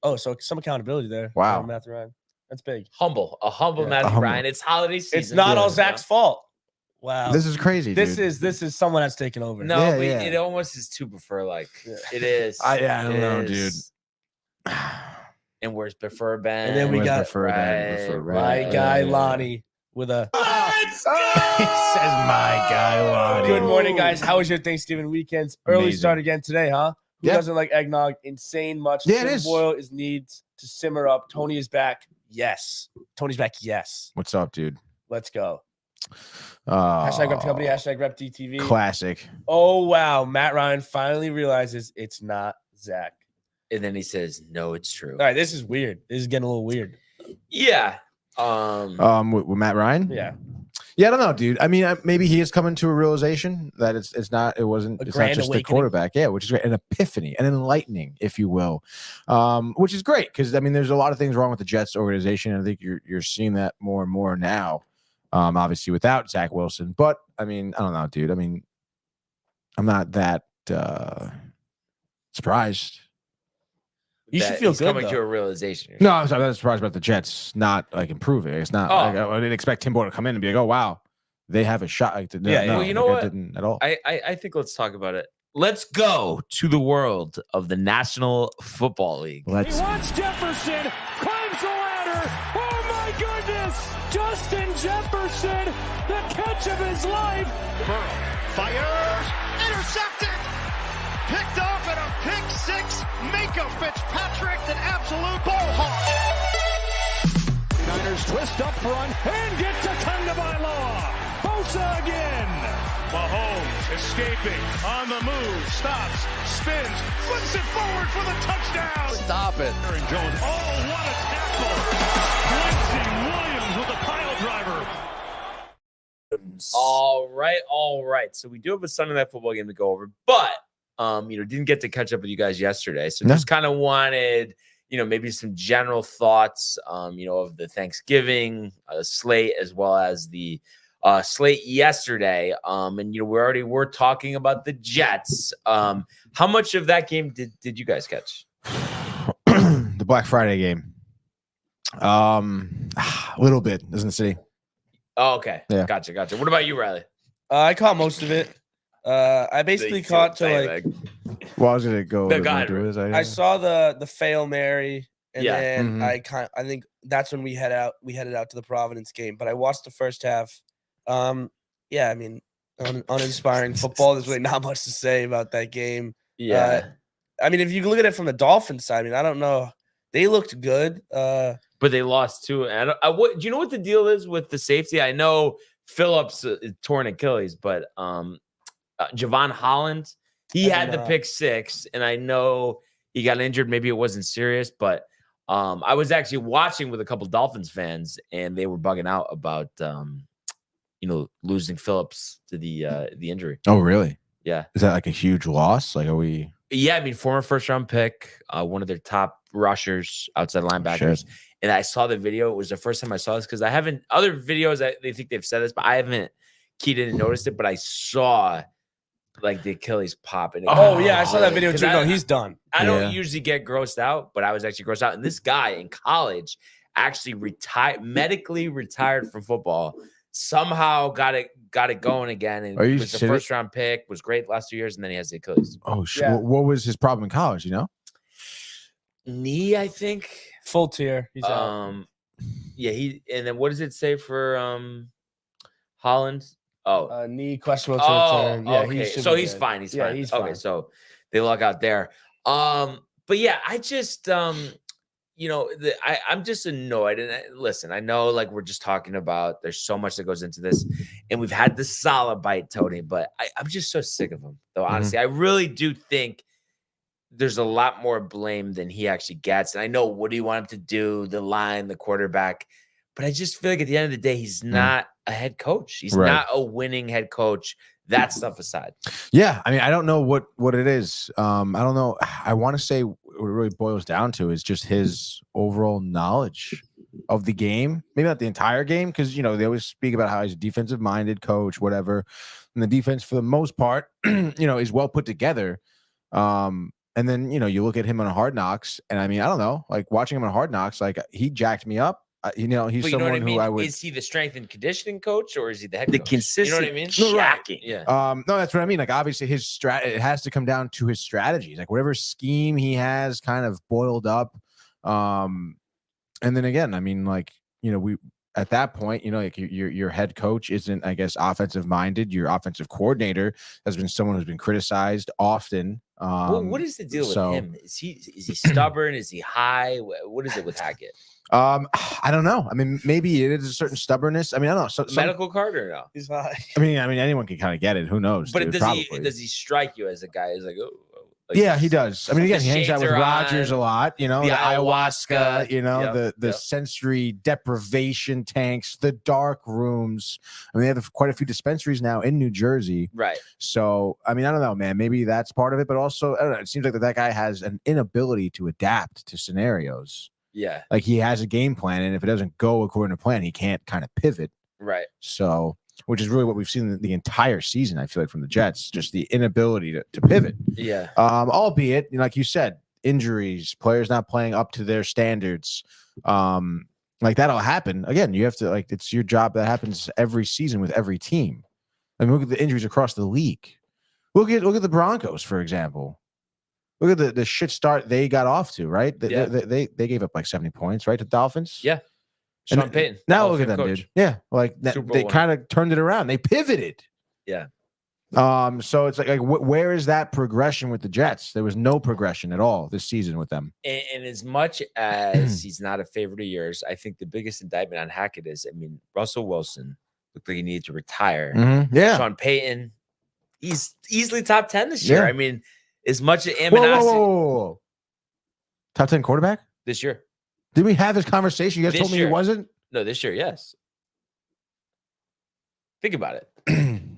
Oh, so some accountability there. Wow. Matthew Ryan. That's big. A humble Yeah. Matthew A humble. Ryan. It's holiday season. It's not Yeah. all Zach's fault. Wow. This is crazy. This dude. is someone that's taken over. No, Yeah, but yeah. it almost is too prefer like. Yeah. It is. I don't It know, dude. is. And where's prefer Ben? And then we got my guy Lonnie with a. He says my guy Lonnie. Good morning, guys. How was your Thanksgiving weekends? Early Amazing. start again today, huh? Who Yeah. doesn't like eggnog? Insane much. Yeah, it Tim is. Boyle needs to simmer up. Tony is back. Yes. Tony's back. Yes. What's up, dude? Let's go. Hashtag rep company. Hashtag rep DTV. Classic. Oh wow, Matt Ryan finally realizes it's not Zach. And then he says, "No, it's true." All right, this is weird. This is getting a little weird. Yeah. With Matt Ryan. Yeah. Yeah, I don't know, dude. I mean, maybe he is coming to a realization that it's not A not grand just the awakening. quarterback. Yeah, which is great. An epiphany, an enlightening, if you will, which is great because I mean, there's a lot of things wrong with the Jets organization. And I think you're seeing that more and more now. Obviously without Zach Wilson, but I mean, I don't know, dude. I mean, I'm not that surprised. You should that feel he's good, coming though. to a realization. No, I'm not surprised about the Jets not like improving. It's not. Oh. Like, I didn't expect Tim Boyle to come in and be like, "Oh wow, they have a shot." Like, Yeah, no, well, you know like, I what? didn't at all. I think let's talk about it. Let's go to the world of the National Football League. Let's. Wants Jefferson, climbs the ladder. Oh my goodness! Justin Jefferson, the catch of his life. Burrow fires, intercepted, picked off at a pick six. Minka Fitzpatrick, an absolute ball hawk. Niners twist up front and get to Tagovailoa. Bosa again. Mahomes escaping on the move, stops, spins, flips it forward for the touchdown. Stop it. Aaron Jones. Oh, what a tackle! Quincy Williams with a pile driver. All right. So we do have a Sunday night football game to go over, but didn't get to catch up with you guys yesterday. So No. just kind of wanted, maybe some general thoughts, of the Thanksgiving slate as well as the slate yesterday. And we're talking about the Jets. How much of that game did you guys catch? The Black Friday game. A little bit, isn't the city? Oh, okay. Yeah. Gotcha. What about you, Riley? I caught most of it. I basically caught to like Well, I was gonna go. No, go ahead, do I saw the Fail Mary, and Yeah. then Mhm. I think that's when we headed out to the Providence game. But I watched the first half. Yeah, I mean, uninspiring football. There's really not much to say about that game. Yeah. I mean, if you look at it from the Dolphins side, I mean, I don't know. They looked good. But they lost too. And do you know what the deal is with the safety? I know Phillips torn Achilles, but Javon Holland, he had the pick six, and I know he got injured. Maybe it wasn't serious, but I was actually watching with a couple Dolphins fans, and they were bugging out about losing Phillips to the injury. Oh, really? Yeah. Is that like a huge loss? Like, are we? Yeah, I mean, former first round pick, one of their top rushers, outside linebackers. Shit. And I saw the video. It was the first time I saw this because I haven't other videos. They think they've said this, but I haven't keyed in and noticed it. But I saw like the Achilles pop. And Oh yeah, I saw that video 'cause too. I- No, he's done. I Yeah. don't usually get grossed out, but I was actually grossed out. And this guy in college actually medically retired from football. Somehow got it going again. And Are you was the serious? first round pick, was great the last 2 years, and then he has the Achilles. Oh shit! Yeah. What was his problem in college? You know? Knee, I think. Full tier. He's out. Yeah, and then what does it say for Holland? Oh, Knee questionable to return. Yeah, okay. should So be he's good. fine. He's Yeah, fine. he's okay, fine. so they luck out there. But yeah, I just I'm just annoyed. And listen, I know like we're just talking about there's so much that goes into this, and we've had the solid bite, Tony, but I'm just so sick of him, though. Honestly, I really do think there's a lot more blame than he actually gets. And I know what do you want him to do, the line, the quarterback, but I just feel like at the end of the day, he's not a head coach. He's Right. not a winning head coach. That stuff aside. Yeah, I mean, I don't know what it is. I don't know. I want to say what it really boils down to is just his overall knowledge of the game, maybe not the entire game, because they always speak about how he's a defensive minded coach, whatever, and the defense for the most part, is well put together. And then you look at him on Hard Knocks, and I mean, I don't know, like watching him on Hard Knocks, like he jacked me up. He's but someone who I would. Is he the strength and conditioning coach, or is he the head The coach? consistent You know what I mean? jacking. Yeah. No, that's what I mean. Like obviously his it has to come down to his strategies, like whatever scheme he has kind of boiled up. And then again, I mean, like, we at that point, like your head coach isn't, I guess, offensive minded. Your offensive coordinator has been someone who's been criticized often. Well, what is the deal with him? Is he stubborn? Is he high? What is it with Hackett? I don't know. I mean, maybe it is a certain stubbornness. I mean, I don't know. Medical card or no? He's high. I mean, anyone can kind of get it. Who knows? But dude, does he strike you as a guy who's like, oh, like, yeah, he does. I mean, again, the he hangs out shades with are Rodgers on, a lot, the ayahuasca, Yep, the sensory deprivation tanks, the dark rooms. I mean, they have quite a few dispensaries now in New Jersey. right? So, I mean, I don't know, man. Maybe that's part of it, but also, I don't know. It seems like that guy has an inability to adapt to scenarios. Yeah, Like he has a game plan, and if it doesn't go according to plan, he can't kind of pivot. right. So, which is really what we've seen the entire season, I feel like, from the Jets, just the inability to pivot. Yeah. Albeit, like you said, injuries, players not playing up to their standards. Like that'll happen. Again, you have to, like, it's your job. That happens every season with every team. I mean, look at the injuries across the league. Look at the Broncos, for example. Look at the shit start they got off to, right? They gave up like 70 points, right, to Dolphins? Yeah. Sean Payton. Now look at them, coach. dude. Yeah, like they kind of turned it around. They pivoted. Yeah. So it's like where is that progression with the Jets? There was no progression at all this season with them. And as much as he's not a favorite of yours, I think the biggest indictment on Hackett is, I mean, Russell Wilson looked like he needed to retire. Mm-hmm. Yeah. Sean Payton, he's easily top 10 this year. Yeah. I mean, as much animosity Whoa. Top 10 quarterback? this year. Did we have this conversation? You guys This told me year. it wasn't? No, this year, yes. Think about it.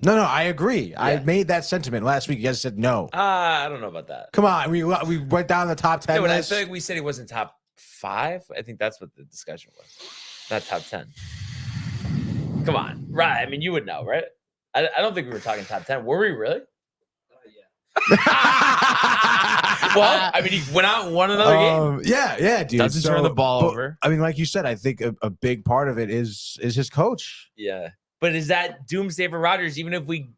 No, I agree. I Yeah. made that sentiment last week. You guys said no. I don't know about that. Come on. We went down the top 10 No, but I list. feel like we said he wasn't top 5. I think that's what the discussion was. Not top 10. Come on. Right. I mean, you would know, right? I don't think we were talking top 10. Were we really? Well, I mean, he went out and won another game. Yeah, dude. Doesn't turn the ball over. I mean, like you said, I think a big part of it is his coach. Yeah. But is that doomsday for Rodgers? Even if we,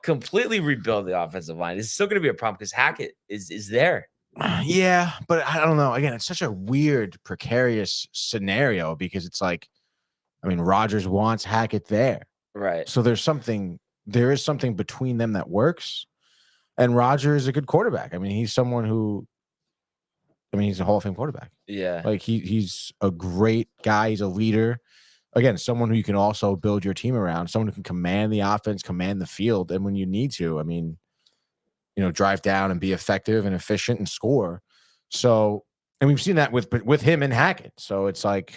completely rebuild the offensive line, it's still going to be a problem because Hackett is there. Yeah, but I don't know. Again, it's such a weird, precarious scenario because it's like, I mean, Rodgers wants Hackett there. Right. So there is something between them that works. And Rodgers is a good quarterback. I mean, he's someone who, he's a Hall of Fame quarterback. Yeah. Like he's a great guy. He's a leader. Again, someone who you can also build your team around, someone who can command the offense, command the field. And when you need to, I mean, drive down and be effective and efficient and score. So, and we've seen that with him and Hackett. So it's like,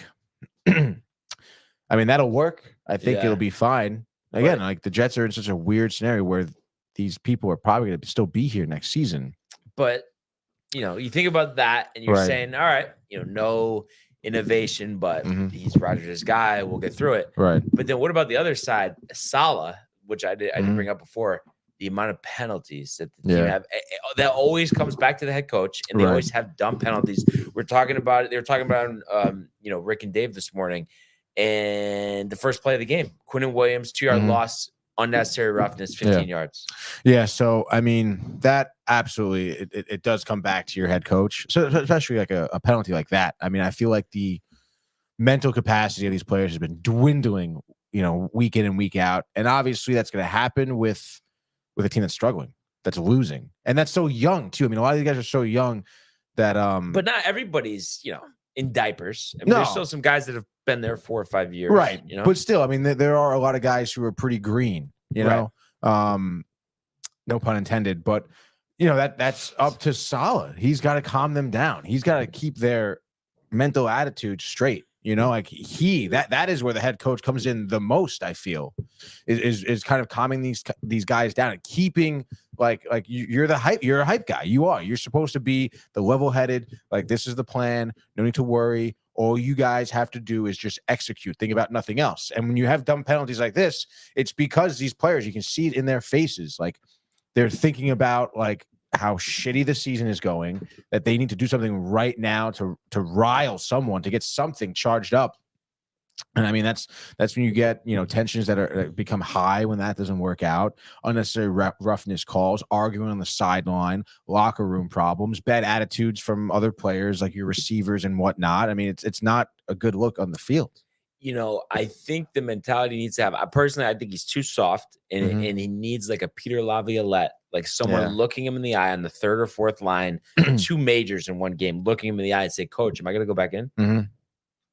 I mean, that'll work. I think it'll be fine. Again, like the Jets are in such a weird scenario where these people are probably going to still be here next season. But, you think about that and you're saying, all right, no innovation, but he's Rodgers' guy. We'll get through it. Right. But then what about the other side? Salah, which I didn't bring up before, the amount of penalties that the team have, that always comes back to the head coach, and they always have dumb penalties. We're talking about it. They were talking about, Rick and Dave this morning, and the first play of the game, Quinnen Williams, 2-yard loss, unnecessary roughness, 15 yards. Yeah. So, I mean, that absolutely, it does come back to your head coach. So especially like a penalty like that. I mean, I feel like the mental capacity of these players has been dwindling, week in and week out. And obviously that's going to happen with a team that's struggling, that's losing. And that's so young too. I mean, a lot of these guys are so young that, but not everybody's, in diapers. I mean, there's still some guys that have been there 4 or 5 years. Right. But still, I mean, there are a lot of guys who are pretty green, know, no pun intended, but that's up to Salah. He's got to calm them down. He's got to keep their mental attitude straight. Like that is where the head coach comes in the most. I feel is kind of calming these guys down and keeping like you're the hype. You're a hype guy. You're supposed to be the level-headed. Like this is the plan. No need to worry. All you guys have to do is just execute. Think about nothing else. And when you have dumb penalties like this, it's because these players, you can see it in their faces. Like they're thinking about like how shitty the season is going, that they need to do something right now to rile someone, to get something charged up. And I mean, that's when you get, tensions that become high when that doesn't work out, unnecessary roughness calls, arguing on the sideline, locker room problems, bad attitudes from other players like your receivers and whatnot. I mean, it's not a good look on the field. I think the mentality needs to have. I think he's too soft, and he needs like a Peter Laviolette, like someone looking him in the eye on the third or fourth line, 2 majors in one game, looking him in the eye and say, "Coach, am I going to go back in?"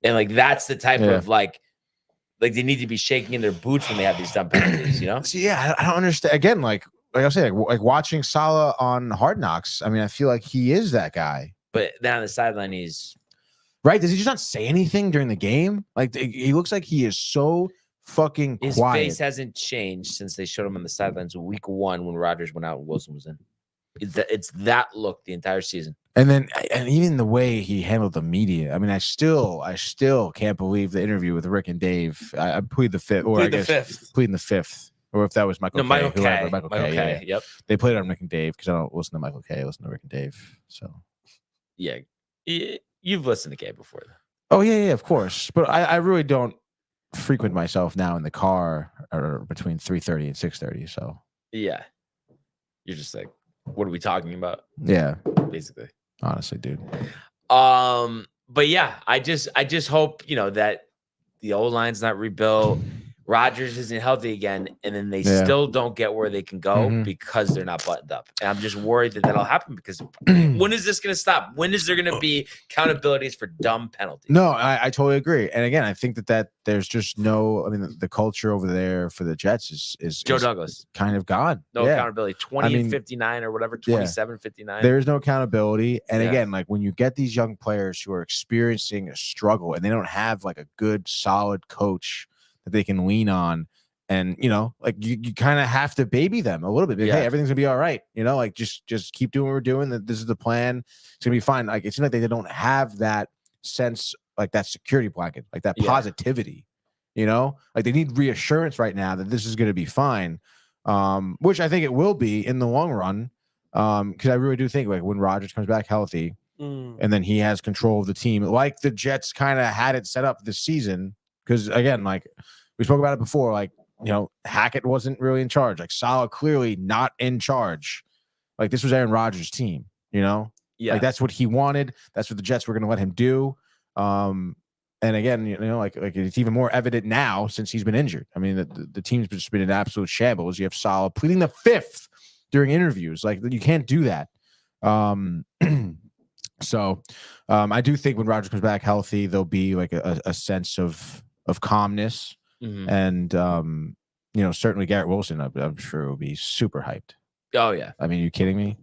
And like that's the type of like they need to be shaking in their boots when they have these dumb penalties, See, I don't understand. Again, like I was saying, like watching Salah on Hard Knocks. I mean, I feel like he is that guy. But then on the sideline, he's right. Does he just not say anything during the game? Like he looks like he is so fucking his quiet. face hasn't changed since they showed him on the sidelines week 1 when Rodgers went out and Wilson was in. It's that look the entire season. And even the way he handled the media. I mean, I still can't believe the interview with Rick and Dave. I plead the fifth, or pleading the fifth, or if that was Michael K. Michael K. Yeah. Yep. They played it on Rick and Dave because I don't listen to Michael K. I listen to Rick and Dave. So yeah, you've listened to K before, though. Oh yeah, of course. But I really don't frequent myself now in the car or between 3:30 and 6:30. So yeah, you're just like, what are we talking about? Yeah, basically. Honestly, dude. But yeah, I just hope that the old line's not rebuilt. Rodgers isn't healthy again, and then they still don't get where they can go because they're not buttoned up. And I'm just worried that that'll happen because when is this going to stop? When is there going to be accountabilities for dumb penalties? No, I totally agree. And again, I think that there's just no. I mean, the culture over there for the Jets is Joe Douglas kind of gone. No accountability. 20-59 or whatever. 27-59. There is no accountability. And again, like when you get these young players who are experiencing a struggle and they don't have like a good, solid coach that they can lean on, and like you kind of have to baby them a little bit. Hey, everything's gonna be all right. Like just keep doing what we're doing. That this is the plan. It's gonna be fine. Like it seems like they don't have that sense, like that security blanket, like that positivity. Like they need reassurance right now that this is gonna be fine. Which I think it will be in the long run. Because I really do think like when Rodgers comes back healthy, and then he has control of the team, like the Jets kind of had it set up this season. Because again, like we spoke about it before, like Hackett wasn't really in charge. Like Salah clearly not in charge. Like this was Aaron Rodgers' team. Like that's what he wanted. That's what the Jets were going to let him do. And again, like it's even more evident now since he's been injured. I mean, the team's just been in absolute shambles. You have Salah pleading the fifth during interviews. Like you can't do that. So I do think when Rodgers comes back healthy, there'll be like a sense of calmness, and certainly Garrett Wilson, I'm sure will be super hyped. Oh yeah, I mean, are you kidding me?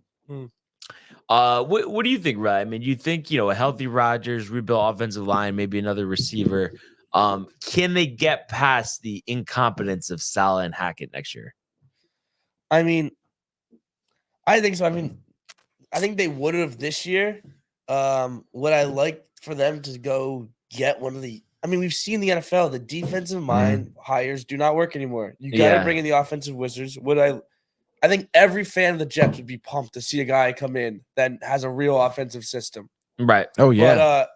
What do you think, Ryan? I mean, you think a healthy Rodgers, rebuild offensive line, maybe another receiver, can they get past the incompetence of Salah and Hackett next year? I mean, I think so. I mean, I think they would have this year. Would I like for them to go get one of the? I mean, we've seen the NFL, the defensive mind hires do not work anymore. You got to bring in the offensive wizards. I think every fan of the Jets would be pumped to see a guy come in that has a real offensive system. Right. Oh, yeah. But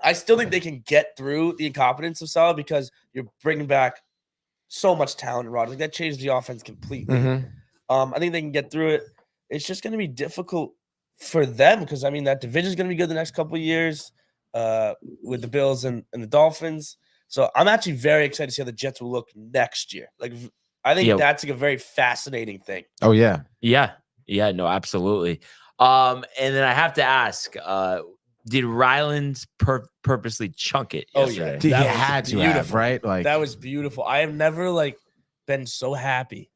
I still think they can get through the incompetence of Salah because you're bringing back so much talent, Rod. Like that changed the offense completely. I think they can get through it. It's just going to be difficult for them because, I mean, that division is going to be good the next couple of years. With the Bills and the Dolphins. So I'm actually very excited to see how the Jets will look next year. Like, I think that's like a very fascinating thing. Oh, yeah. Yeah. No, absolutely. And then I have to ask, did Ryland purposely chunk it yesterday? He had to have, right? Like that was beautiful. I have never been so happy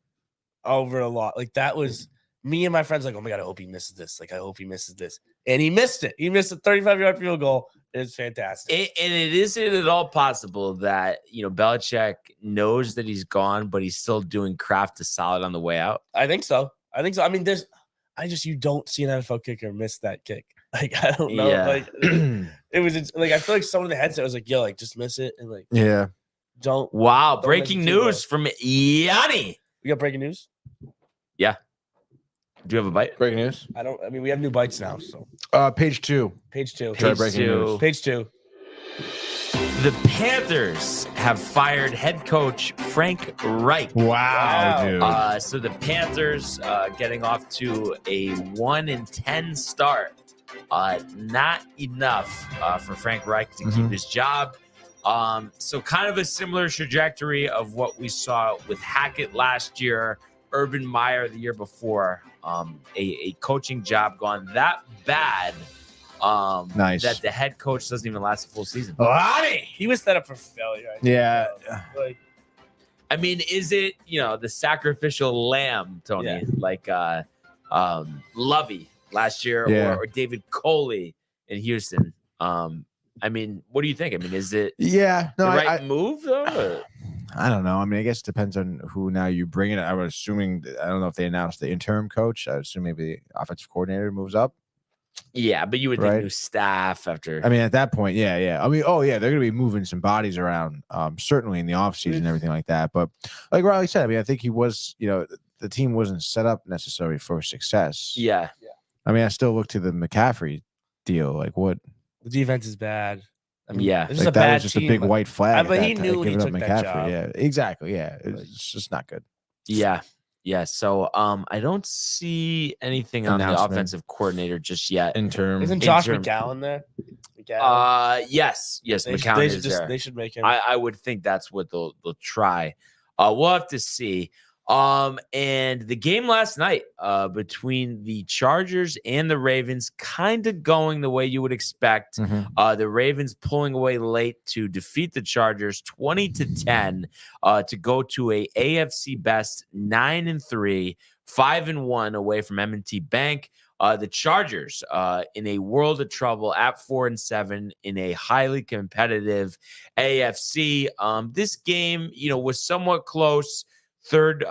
over a lot. Like that was me and my friends like, oh my God, I hope he misses this. Like, I hope he misses this. And he missed it. He missed a 35-yard field goal. It's fantastic. And it isn't at all possible that, Belichick knows that he's gone, but he's still doing craft to solid on the way out. I think so. I mean, you don't see an NFL kicker miss that kick. Like, I don't know. Yeah. Like, it was like, I feel like someone in the headset was like, yo, like, just miss it. And like, Yeah. don't. Wow. Don't Breaking listen to news from Yanni. We got breaking news. Do you have a bite? Breaking news. I mean, we have new bites now. So Page 2. page 2. Try Page breaking 2. news. Page 2. The Panthers have fired head coach Frank Reich. Wow, dude. So the Panthers getting off to a 1-10 start. Not enough for Frank Reich to keep his job. So kind of a similar trajectory of what we saw with Hackett last year, Urban Meyer the year before. A coaching job gone that bad Nice. that the head coach doesn't even last a full season. He was set up for failure. I think. Yeah. Like, I mean, is it, the sacrificial lamb, Tony? Yeah. Like Lovey last year Yeah. or David Coley in Houston? I mean, what do you think? I mean, is it Yeah. No, the right I move, though? or- I don't know. I mean, I guess it depends on who now you bring in. I was assuming, I don't know if they announced the interim coach. I would assume maybe the offensive coordinator moves up. Yeah, but you would Right. think new staff after. I mean, at that point, yeah. I mean, they're going to be moving some bodies around, certainly in the offseason and everything like that. But like Riley said, I mean, I think he was, the team wasn't set up necessarily for success. yeah. I mean, I still look to the McCaffrey deal. Like, what? the defense is bad. I mean, Yeah. this is Like, a that bad was just team, a big but- white flag. but at he that knew time, when he giving up took that job. Yeah, exactly. Yeah, it's just not good. Yeah. So I don't see anything on the Announcement. offensive coordinator just yet. Interim. Isn't Josh Interim. McGowan there? McGowan. Yes, McCown is there. They should make him. I would think that's what they'll try. We'll have to see. And the game last night between the Chargers and the Ravens kind of going the way you would expect. The Ravens pulling away late to defeat the Chargers 20-10 to go to a AFC best 9-3, 5-1 away from M&T Bank. The Chargers in a world of trouble at 4-7 in a highly competitive AFC. This game, was somewhat close. Third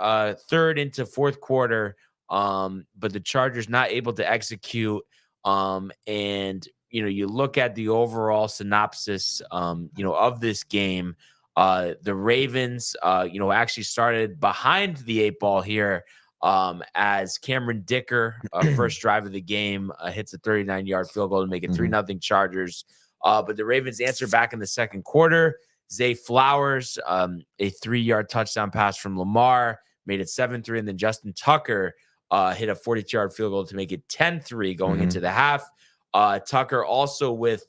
into fourth quarter, but the Chargers not able to execute. And you look at the overall synopsis, of this game. The Ravens, actually started behind the 8 ball here. As Cameron Dicker, first drive of the game, hits a 39-yard field goal to make it 3-0 Chargers. But the Ravens answer back in the second quarter. Zay Flowers, a 3-yard touchdown pass from Lamar, made it 7-3. And then Justin Tucker hit a 42-yard field goal to make it 10-3 going into the half. Tucker also with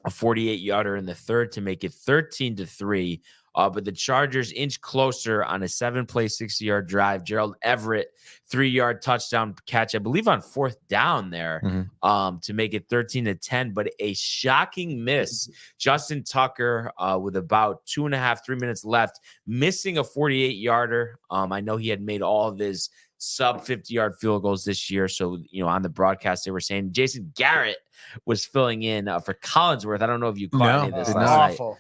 a 48-yarder in the third to make it 13-3. But the Chargers inch closer on a 7-play, 60-yard drive. Gerald Everett, 3-yard touchdown catch, I believe on fourth down there, to make it 13-10. But a shocking miss. Justin Tucker with about 2.5-3 minutes left, missing a 48-yarder. I know he had made all of his sub 50-yard field goals this year. So, on the broadcast, they were saying Jason Garrett was filling in for Collinsworth. I don't know if you caught any of this last night.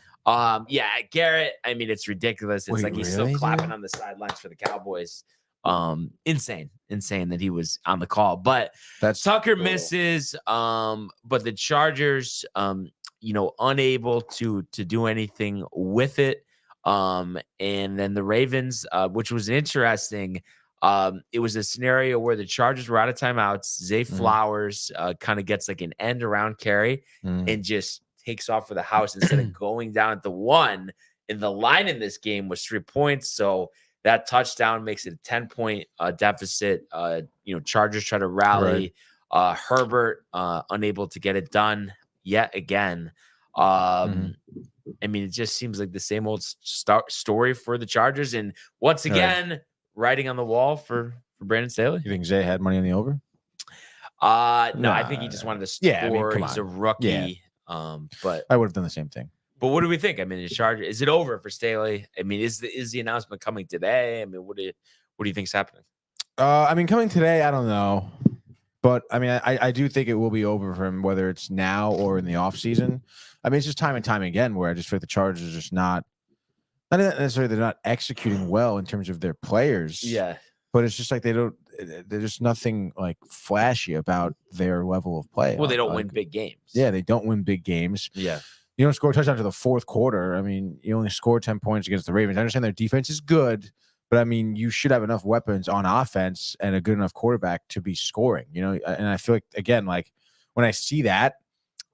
Garrett, I mean, it's ridiculous. It's like he's still clapping on the sidelines for the Cowboys. Insane that he was on the call. But That's Tucker misses, but the Chargers, unable to do anything with it. And then the Ravens, which was interesting. It was a scenario where the Chargers were out of timeouts. Zay Flowers kind of gets like an end around carry and just takes off for the house instead of going down at the 1. And the line in this game was 3 points. So that touchdown makes it a 10-point deficit. Chargers try to rally. Right. Herbert unable to get it done yet again. I mean, it just seems like the same old story for the Chargers. And once again, writing on the wall for Brandon Staley. You think Zay had money on the over? No, I think he just wanted to score. Yeah, I mean, he's a rookie. Yeah. But I would have done the same thing. But what do we think? I mean, the Chargers, is it over for Staley? I mean, is the announcement coming today? I mean, what do you think's happening? I mean, coming today, I don't know. But I mean, I do think it will be over for him, whether it's now or in the offseason. I mean, it's just time and time again where I just feel like the Chargers are just not necessarily they're not executing well in terms of their players. Yeah. But it's just like they don't. there's nothing like flashy about their level of play. Well, they don't Like, win big games. Yeah, they don't win big games. Yeah. You don't score a touchdown to the fourth quarter. I mean, you only scored 10 points against the Ravens. I understand their defense is good, but I mean, you should have enough weapons on offense and a good enough quarterback to be scoring, and I feel like, again, like when I see that,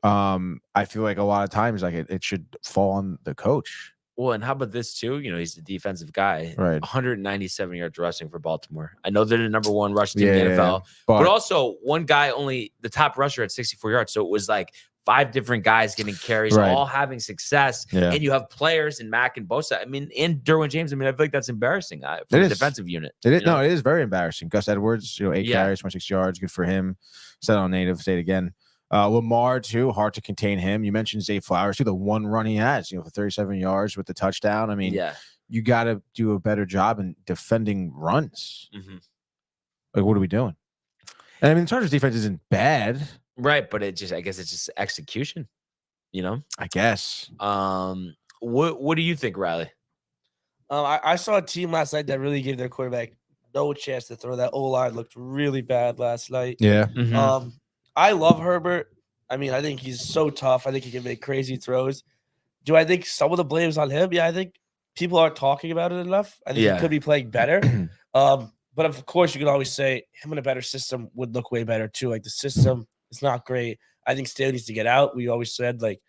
I feel like a lot of times like it should fall on the coach. Well, and how about this too? He's the defensive guy. Right. 197 yards rushing for Baltimore. I know they're the number one rushing team in the Yeah, NFL, but also one guy only the top rusher at 64 yards. So it was like 5 different guys getting carries, Right. all having success. Yeah. And you have players in Mack and Bosa. I mean, and Derwin James. I mean, I feel like that's embarrassing for It the is. defensive unit. It is, you know? no, it is very embarrassing. Gus Edwards, 8 Yeah. carries, 26 yards, good for him. Set on native, say it again. Lamar too, hard to contain him. You mentioned Zay Flowers too, the one run he has, for 37 yards with the touchdown. I mean, Yeah. you got to do a better job in defending runs. Mhm. Like, what are we doing? And I mean, the Chargers defense isn't bad, Right. But I guess it's just execution, I guess. What do you think, Riley? I saw a team last night that really gave their quarterback no chance to throw. That O-line looked really bad last night. Yeah. I love Herbert. I mean, I think he's so tough. I think he can make crazy throws. Do I think some of the blame's on him? Yeah, I think people aren't talking about it enough. I think Yeah. he could be playing better. But of course, you can always say him in a better system would look way better too. Like the system is not great. I think Staley needs to get out. We always said like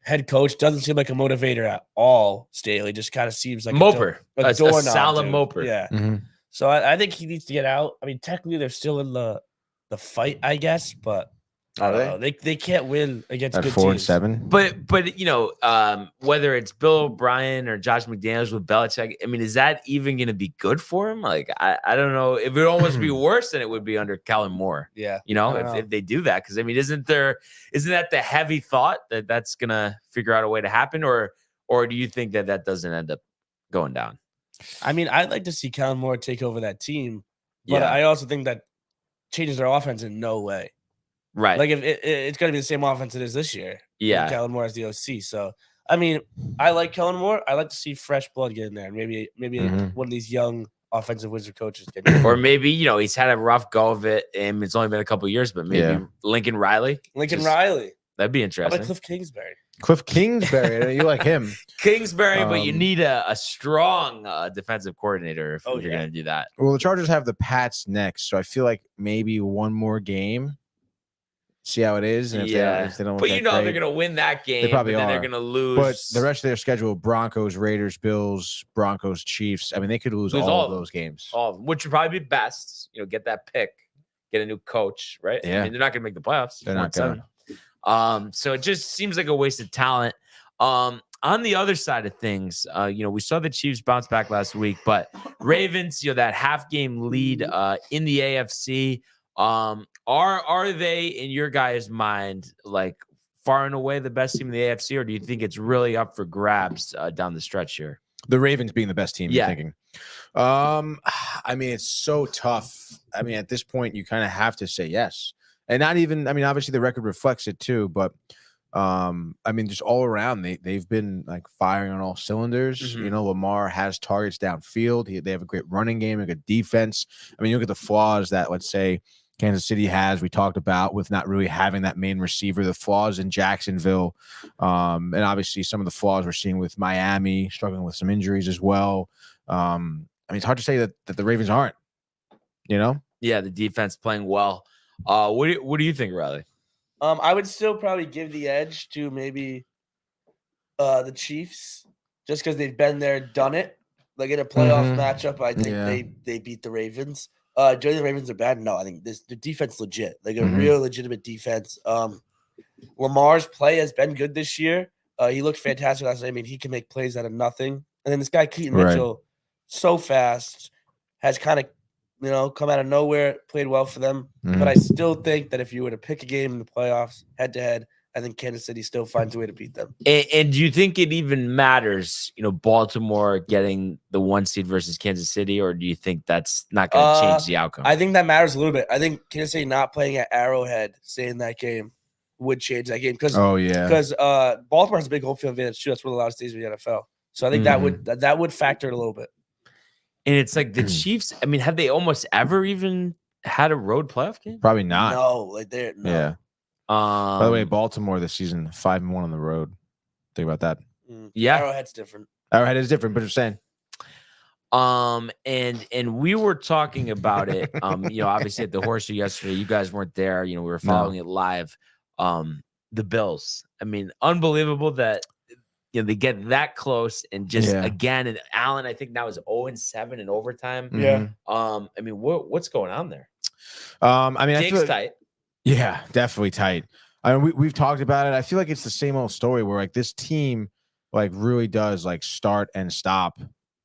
head coach doesn't seem like a motivator at all. Staley just kind of seems like Moper. a A doorknob, solid dude. moper. Yeah. Mhm. So I think he needs to get out. I mean, technically they're still in the fight, I guess, but I don't know. They can't win against At good 4 and teams. 7. But whether it's Bill O'Brien or Josh McDaniels with Belichick, I mean, is that even going to be good for him? Like, I don't know. It would almost be worse than it would be under Kellen Moore. Yeah. If they do that, because I mean, isn't that the heavy thought that that's going to figure out a way to happen, or do you think that doesn't end up going down? I mean, I'd like to see Kellen Moore take over that team, but Yeah. I also think that changes their offense in no way. Right. Like if it's going to be the same offense it is this year. Yeah. with Kellen Moore as the OC. So I mean, I like Kellen Moore. I like to see fresh blood get in there, and maybe one of these young offensive wizard coaches get in there. Or maybe he's had a rough go of it, and it's only been a couple of years. But maybe Yeah. Lincoln Riley. Riley. That'd be How interesting. about Cliff Kingsbury? Cliff Kingsbury, you like him? Kingsbury, but you Um, need a strong defensive coordinator if Oh, you're yeah. going to do that. Well, the Chargers have the Pats next, so I feel like maybe one more game. See how it is, and if they don't. But look you that know great, they're going to win that game. probably but then are. they're going to lose. But the rest of their schedule: Broncos, Raiders, Bills, Broncos, Chiefs. I mean, they could lose Lose all all of of them. those games. all of them, which would probably be best. Get that pick, get a new coach, right? I Yeah. mean, they're not going to make the playoffs. They're not 4-7. So it just seems like a waste of talent. On the other side of things, we saw the Chiefs bounce back last week, but Ravens, that half game lead in the AFC. Are they, in your guys' mind, like far and away the best team in the AFC, or do you think it's really up for grabs down the stretch here? The Ravens being the best team, Yeah. you're thinking. I mean, it's so tough. I mean, at this point, you kind of have to say yes. And not even, I mean, obviously the record reflects it too, but I mean, just all around, they've been like firing on all cylinders. Mhm. Lamar has targets downfield. They have a great running game, a good defense. I mean, you look at the flaws that, let's say, Kansas City has, we talked about, with not really having that main receiver, the flaws in Jacksonville, and obviously some of the flaws we're seeing with Miami, struggling with some injuries as well. I mean, it's hard to say that the Ravens aren't, Yeah, the defense playing well. What do you think, Riley? I would still probably give the edge to maybe the Chiefs, just because they've been there, done it. Like in a playoff Mhm. matchup, I think Yeah. they beat the Ravens. Do the Ravens are bad? No, I think the defense legit, like a Mhm. real legitimate defense. Lamar's play has been good this year. He looked fantastic last night. I mean, he can make plays out of nothing. And then this guy Keaton Right. Mitchell, so fast, has kind of come out of nowhere, played well for them. But I still think that if you were to pick a game in the playoffs head to head, I think Kansas City still finds a way to beat them. And do you think it even matters, Baltimore getting the 1 seed versus Kansas City, or do you think that's not going to change the outcome? I think that matters a little bit. I think Kansas City not playing at Arrowhead, staying that game, would change that game because Oh, yeah. Baltimore has a big home field advantage too. That's one of the loudest teams in the NFL. So I think that would factor it a little bit. And it's like the Chiefs. I mean, have they almost ever even had a road playoff game? Probably not. No, like they're no. Yeah. By the way, Baltimore this season 5-1 on the road. Think about that. Yeah. Arrowhead's different. Arrowhead is different, but you're saying. And we were talking about it. Obviously at the Horseshoe yesterday, you guys weren't there. We were following it live. The Bills. I mean, unbelievable that they get that close and just again. And Allen, I think now is 0-7 in overtime. Yeah. I mean, what's going on there? I mean, Jake's tight. Yeah, definitely tight. I mean, we've talked about it. I feel like it's the same old story where like this team like really does like start and stop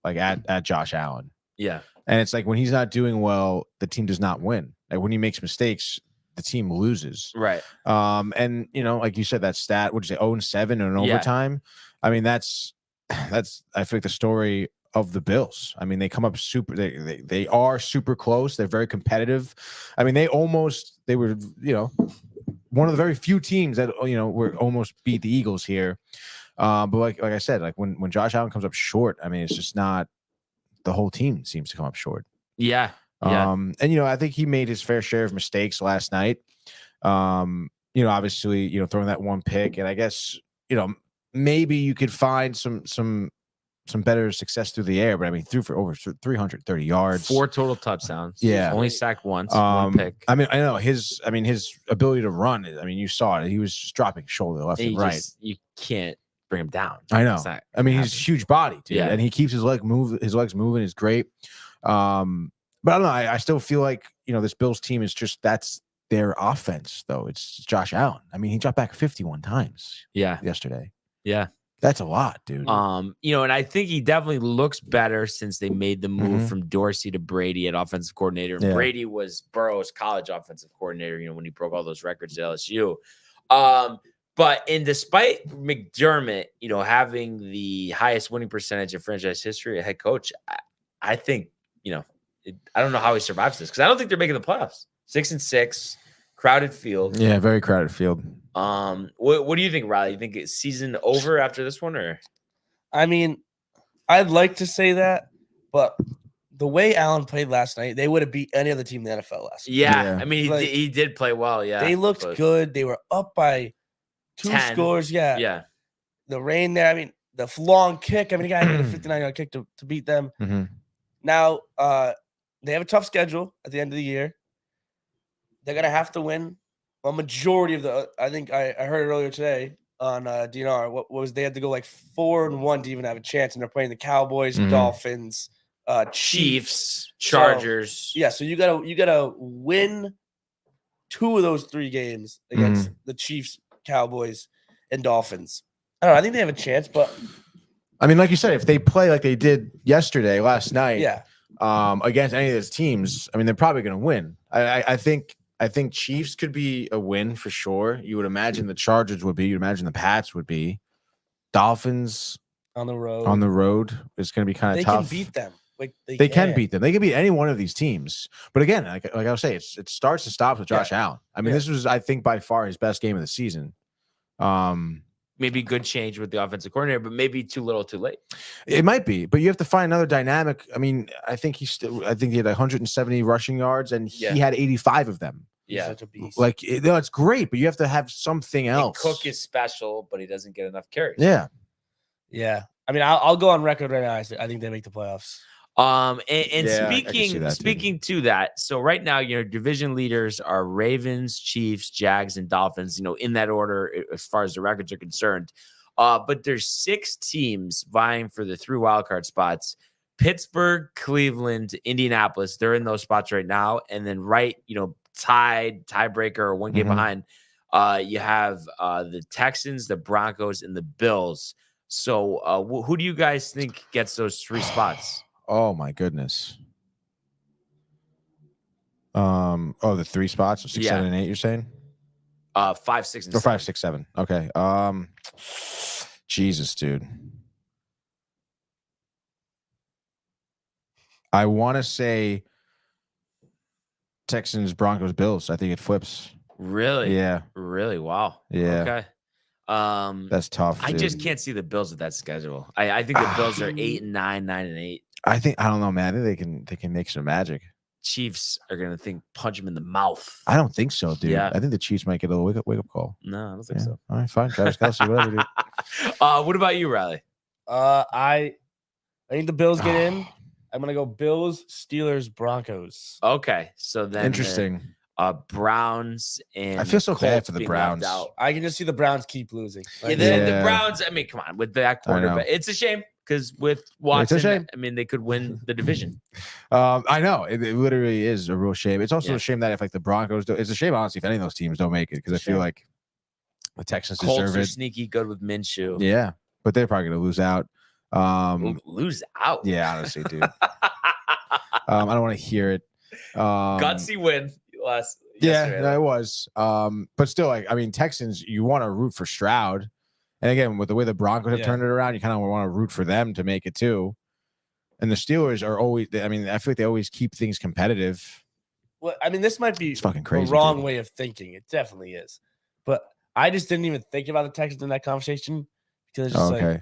like at Josh Allen. Yeah. And it's like when he's not doing well, the team does not win. Like when he makes mistakes, the team loses. Right. And like you said, that stat, what'd you say, 0-7 in overtime? I mean, that's I feel like the story of the Bills. I mean, they come up they are super close. They're very competitive. I mean, they were, one of the very few teams that, were almost beat the Eagles here. But like I said, like when Josh Allen comes up short, I mean, it's just not, the whole team seems to come up short. Yeah. Yeah. And I think he made his fair share of mistakes last night. Obviously, throwing that one pick, and I guess, maybe you could find some better success through the air, but I mean, threw for over 330 yards, 4 total touchdowns. Yeah. Only sacked once, one pick. I mean, I know his ability to run, I mean, you saw it. He was just dropping shoulder left and right. You can't bring him down. I know. I mean, he's a huge body, dude. Yeah. And he keeps his legs moving is great. But I don't know. I still feel like, this Bills team is just, that's their offense, though. It's Josh Allen. I mean, he dropped back 51 times yesterday. Yeah. That's a lot, dude. And I think he definitely looks better since they made the move from Dorsey to Brady at offensive coordinator. And Brady was Burrow's college offensive coordinator, when he broke all those records at LSU. Despite McDermott, having the highest winning percentage in franchise history, a head coach, I think, I don't know how he survives this, because I don't think they're making the playoffs. 6-6, crowded field. Yeah, very crowded field. What do you think, Riley? You think it's season over after this one, or? I mean, I'd like to say that, but the way Allen played last night, they would have beat any other team in the NFL last night. Yeah. I mean, he did play well. Yeah, they looked good. They were up by 2 scores. Yeah, yeah. The rain there. I mean, the long kick. I mean, the guy made a 59-yard kick to beat them. Mm-hmm. Now, they have a tough schedule at the end of the year. They're gonna have to win a majority of the. I think I heard it earlier today on DNR. What was they had to go like 4-1 to even have a chance, and they're playing the Cowboys, Dolphins, Chiefs, Chargers. So you gotta win 2 of those 3 games against the Chiefs, Cowboys, and Dolphins. I don't know. I think they have a chance, but I mean, like you said, if they play like they did last night, against any of those teams, I mean, they're probably going to win. I think Chiefs could be a win for sure. You would imagine the Chargers would be. You'd imagine the Pats would be. Dolphins on the road is going to be kind of tough. They can beat them. Like they can beat them. They can beat any one of these teams. But again, like I was saying, it starts and stops with Josh Allen. I mean, this was, I think, by far his best game of the season. Maybe good change with the offensive coordinator, but maybe too little, too late. It might be, but you have to find another dynamic. I mean, I think he had 170 rushing yards, and he had 85 of them. Yeah, such a beast. Like, it's great, but you have to have something else. And Cook is special, but he doesn't get enough carries. Yeah. I mean, I'll go on record right now. I think they make the playoffs. Speaking to that, so right now, division leaders are Ravens, Chiefs, Jags, and Dolphins, in that order as far as the records are concerned. But there's 6 teams vying for the 3 wildcard spots. Pittsburgh, Cleveland, Indianapolis, they're in those spots right now. And then tiebreaker or 1 game behind, you have the Texans, the Broncos, and the Bills. So who do you guys think gets those 3 spots? Oh my goodness. The 3 spots, so 6, 7, and 8. You're saying? 5, 6, and 7. 5, 6, 7. Okay. Jesus, dude. I want to say Texans, Broncos, Bills. I think it flips. Really? Yeah. Really? Wow. Yeah. Okay. That's tough. I just can't see the Bills with that schedule. I think the Bills are 8-9, 9-8. I don't know, man. I think they can make some magic. Chiefs are gonna punch him in the mouth. I don't think so, dude. Yeah. I think the Chiefs might get a little wake up call. No, I don't think Yeah. so. All right, fine. Travis Kelce, whatever, dude. What about you, Riley? I think the Bills get in. I'm gonna go Bills, Steelers, Broncos. Okay, so then Interesting. Browns and I feel so bad Colts for the being left Browns. out. I can just see the Browns keep losing. Yeah, the Browns. I mean, come on, with that quarterback, it's a shame because with Watson, shame. I mean, they could win the division. I know it literally is a real shame. It's also Yeah. a shame that if like the Broncos do, it's a shame honestly if any of those teams don't make it because I feel like the Texans Colts deserve are it. sneaky good with Minshew. Yeah, but they're probably gonna lose out. Lose out. Yeah, honestly, dude. I don't want to hear it. Gutsy win yesterday. Yeah, it was. But still, like, I mean, Texans, you want to root for Stroud. And again, with the way the Broncos have turned it around, you kind of want to root for them to make it too. And the Steelers are always, I mean, I feel like they always keep things competitive. Well, I mean, this might be It's fucking crazy. the wrong dude. way of thinking. It definitely is. But I just didn't even think about the Texans in that conversation because it's just Okay.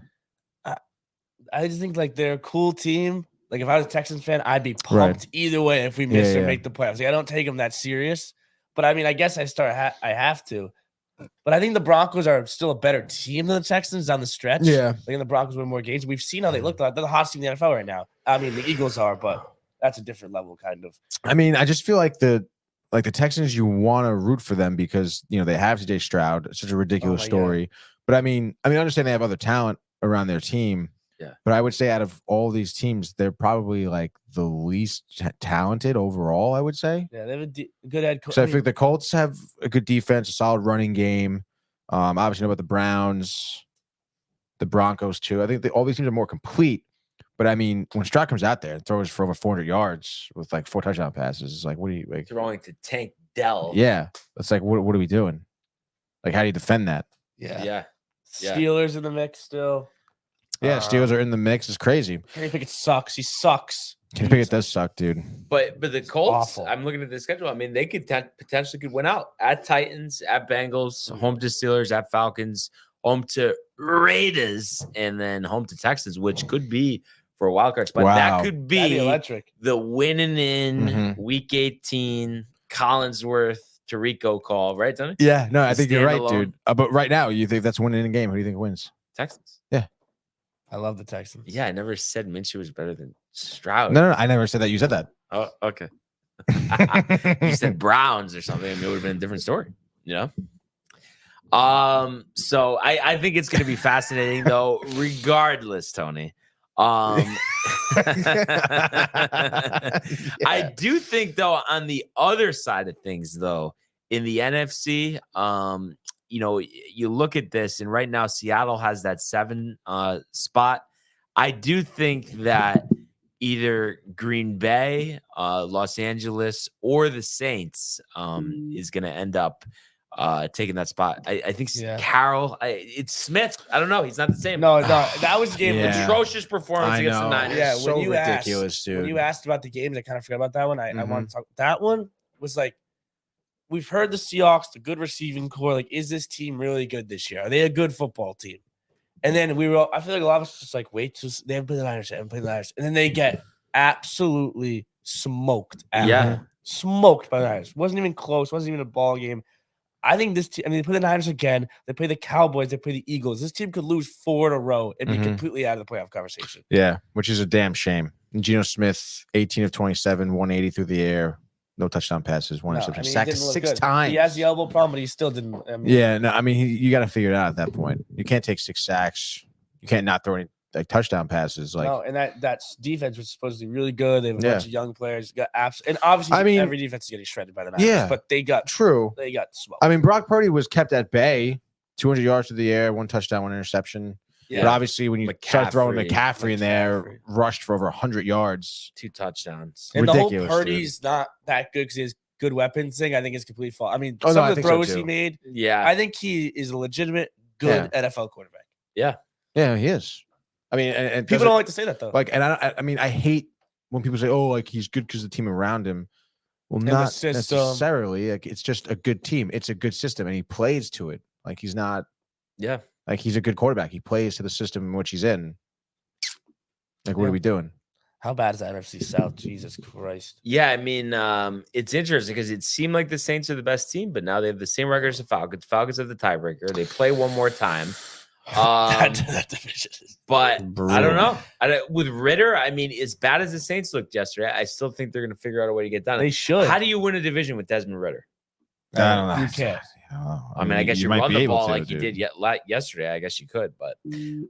I just think like they're a cool team. Like if I was a Texans fan, I'd be pumped either way if we miss or make the playoffs. Like, I don't take them that serious. But I mean, I guess I have to. But I think the Broncos are still a better team than the Texans down the stretch. Yeah. Like the Broncos win more games. We've seen how they look like. They're the hottest team in the NFL right now. I mean, the Eagles are, but that's a different level, kind of. I mean, I just feel like the Texans, you want to root for them because they have CJ Stroud. It's such a ridiculous story. But I mean, I understand they have other talent around their team. Yeah. But I would say out of all these teams, they're probably like the least talented overall, I would say. Yeah, they have a good head coach. So I think the Colts have a good defense, a solid running game. Obviously, know about the Browns, the Broncos too. I think all these teams are more complete. But I mean, when Stroud comes out there and throws for over 400 yards with like 4 touchdown passes, it's like, what are you like? Throwing to Tank Dell. Yeah, it's like, what are we doing? Like, how do you defend that? Yeah. Steelers in the mix still. Yeah, Steelers are in the mix. It's crazy. Kenny Pickett sucks. He sucks. Kenny Pickett does suck, dude. But the Colts, awful. I'm looking at the schedule. I mean, they could potentially win out at Titans, at Bengals, home to Steelers, at Falcons, home to Raiders, and then home to Texans, which could be for a wild card spot. Wow. That could That'd be be electric. the winning in Mhm. week 18 Collinsworth Tirico call, right, Tony? Yeah, no, I think you're right, Standalone. dude. But right now, you think that's winning in a game? Who do you think wins? Texans. I love the Texans. Yeah, I never said Minshew was better than Stroud. No, I never said that. You said that. Oh, okay. You said Browns or something, and it would have been a different story, So I think it's going to be fascinating, though, regardless, Tony. I do think, though, on the other side of things, though, in the NFC, you look at this, and right now Seattle has that 7 spot. I do think that either Green Bay, Los Angeles, or the Saints is going to end up taking that spot. I think Carroll, it's Smith. I don't know. He's not the same. No, that was the game. Yeah. Atrocious performance against the Niners. Yeah, so when you ridiculous, dude. When you asked about the games, I kind of forgot about that one. I Mhm. want to talk. That one was like, we've heard the Seahawks, the good receiving core. Like, is this team really good this year? Are they a good football team? And then I feel like a lot of us just like, wait till they haven't played the Niners, and then they get absolutely smoked. Smoked by the Niners. Wasn't even close. Wasn't even a ball game. I think this team. I mean, they play the Niners again. They play the Cowboys. They play the Eagles. This team could lose 4 in a row and be completely out of the playoff conversation. Yeah, which is a damn shame. And Geno Smith, 18 of 27, 180 through the air, no touchdown passes, one interception, sacked 6 times. He has the elbow problem, but he still didn't. You got to figure it out at that point. You can't take 6 sacks. You can't not throw any touchdown passes. No, and that defense was supposed to be really good. They have a bunch of young players. Got apps, and obviously, every defense is getting shredded by the Niners. But they got smoked. I mean, Brock Purdy was kept at bay, 200 yards through the air, 1 touchdown, 1 interception. Yeah. But obviously, when you start throwing McCaffrey in there, McCaffrey. rushed for over 100 yards, 2 touchdowns. And ridiculous, the whole Purdy's not that good because he has good weapons thing. I think it's complete fault. I mean, I some of the think so throws too. he made. Yeah, I think he is a legitimate good NFL quarterback. Yeah, he is. I mean, and People don't like to say that though. Like, and I mean, I hate when people say, "Oh, like he's good because the team around him." Well, not necessarily. Like, it's just a good team. It's a good system, and he plays to it. Like, he's not. Yeah. Like, he's a good quarterback. He plays to the system in which he's in. Like, what are we doing? How bad is the NFC South? Jesus Christ. Yeah, I mean, it's interesting because it seemed like the Saints are the best team, but now they have the same record as the Falcons. Falcons have the tiebreaker. They play one more time. That division is But I don't Brutal. know. With Ritter, I mean, as bad as the Saints looked yesterday, I still think they're going to figure out a way to get done. They should. How do you win a division with Desmond Ritter? I don't know. You can't. I mean, I guess you might run be the able ball to, like you dude. did yesterday. I guess you could, but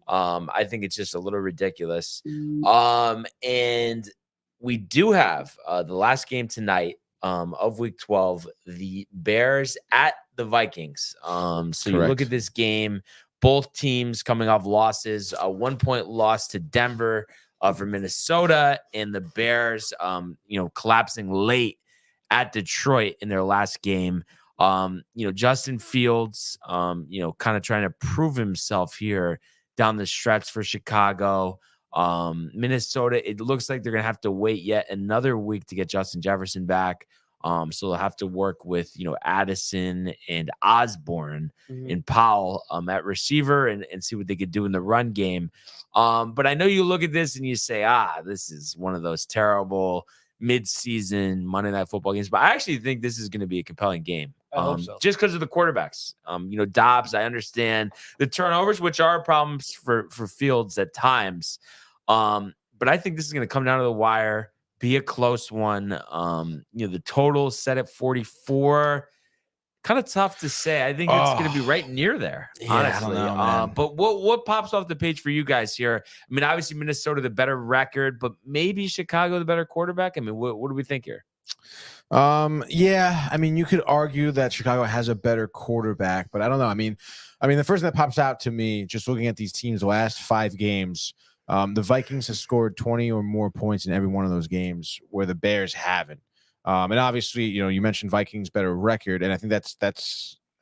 I think it's just a little ridiculous. And we do have the last game tonight of Week 12, the Bears at the Vikings. So you look Correct. at this game, both teams coming off losses, a 1-point loss to Denver for Minnesota, and the Bears, collapsing late at Detroit in their last game. Justin Fields, kind of trying to prove himself here down the stretch for Chicago. Minnesota, it looks like they're going to have to wait yet another week to get Justin Jefferson back. So they'll have to work with, Addison and Osborne and Powell at receiver and see what they could do in the run game. But I know you look at this and you say, this is one of those terrible mid-season Monday Night Football games. But I actually think this is going to be a compelling game. I hope so. Just because of the quarterbacks. Dobbs, I understand the turnovers, which are problems for Fields at times. But I think this is going to come down to the wire, be a close one. The total set at 44. Kind of tough to say. I think it's going to be right near there, honestly. I don't know, man. But what pops off the page for you guys here? I mean, obviously Minnesota the better record, but maybe Chicago the better quarterback. I mean, what do we think here? Yeah, I mean, you could argue that Chicago has a better quarterback, but I don't know. I mean, the first thing that pops out to me, just looking at these teams, the last 5 games, the Vikings have scored 20 or more points in every one of those games, where the Bears haven't. And obviously, you mentioned Vikings better record, and I think that's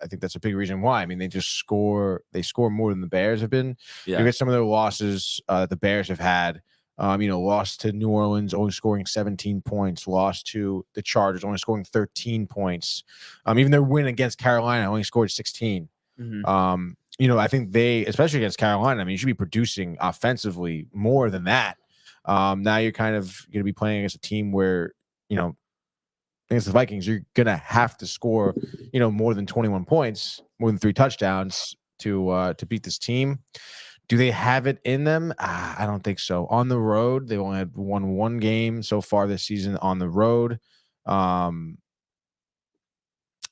a big reason why. I mean, they score more than the Bears have been. Yeah. Look at some of their losses the Bears have had. Lost to New Orleans, only scoring 17 points. Lost to the Chargers, only scoring 13 points. Even their win against Carolina, only scored 16. I think they, especially against Carolina, I mean, you should be producing offensively more than that. Now you're kind of going to be playing against a team where, against the Vikings, you're going to have to score, more than 21 points, more than 3 touchdowns to beat this team. Do they have it in them? I don't think so. On the road, they've only won 1 game so far this season on the road. And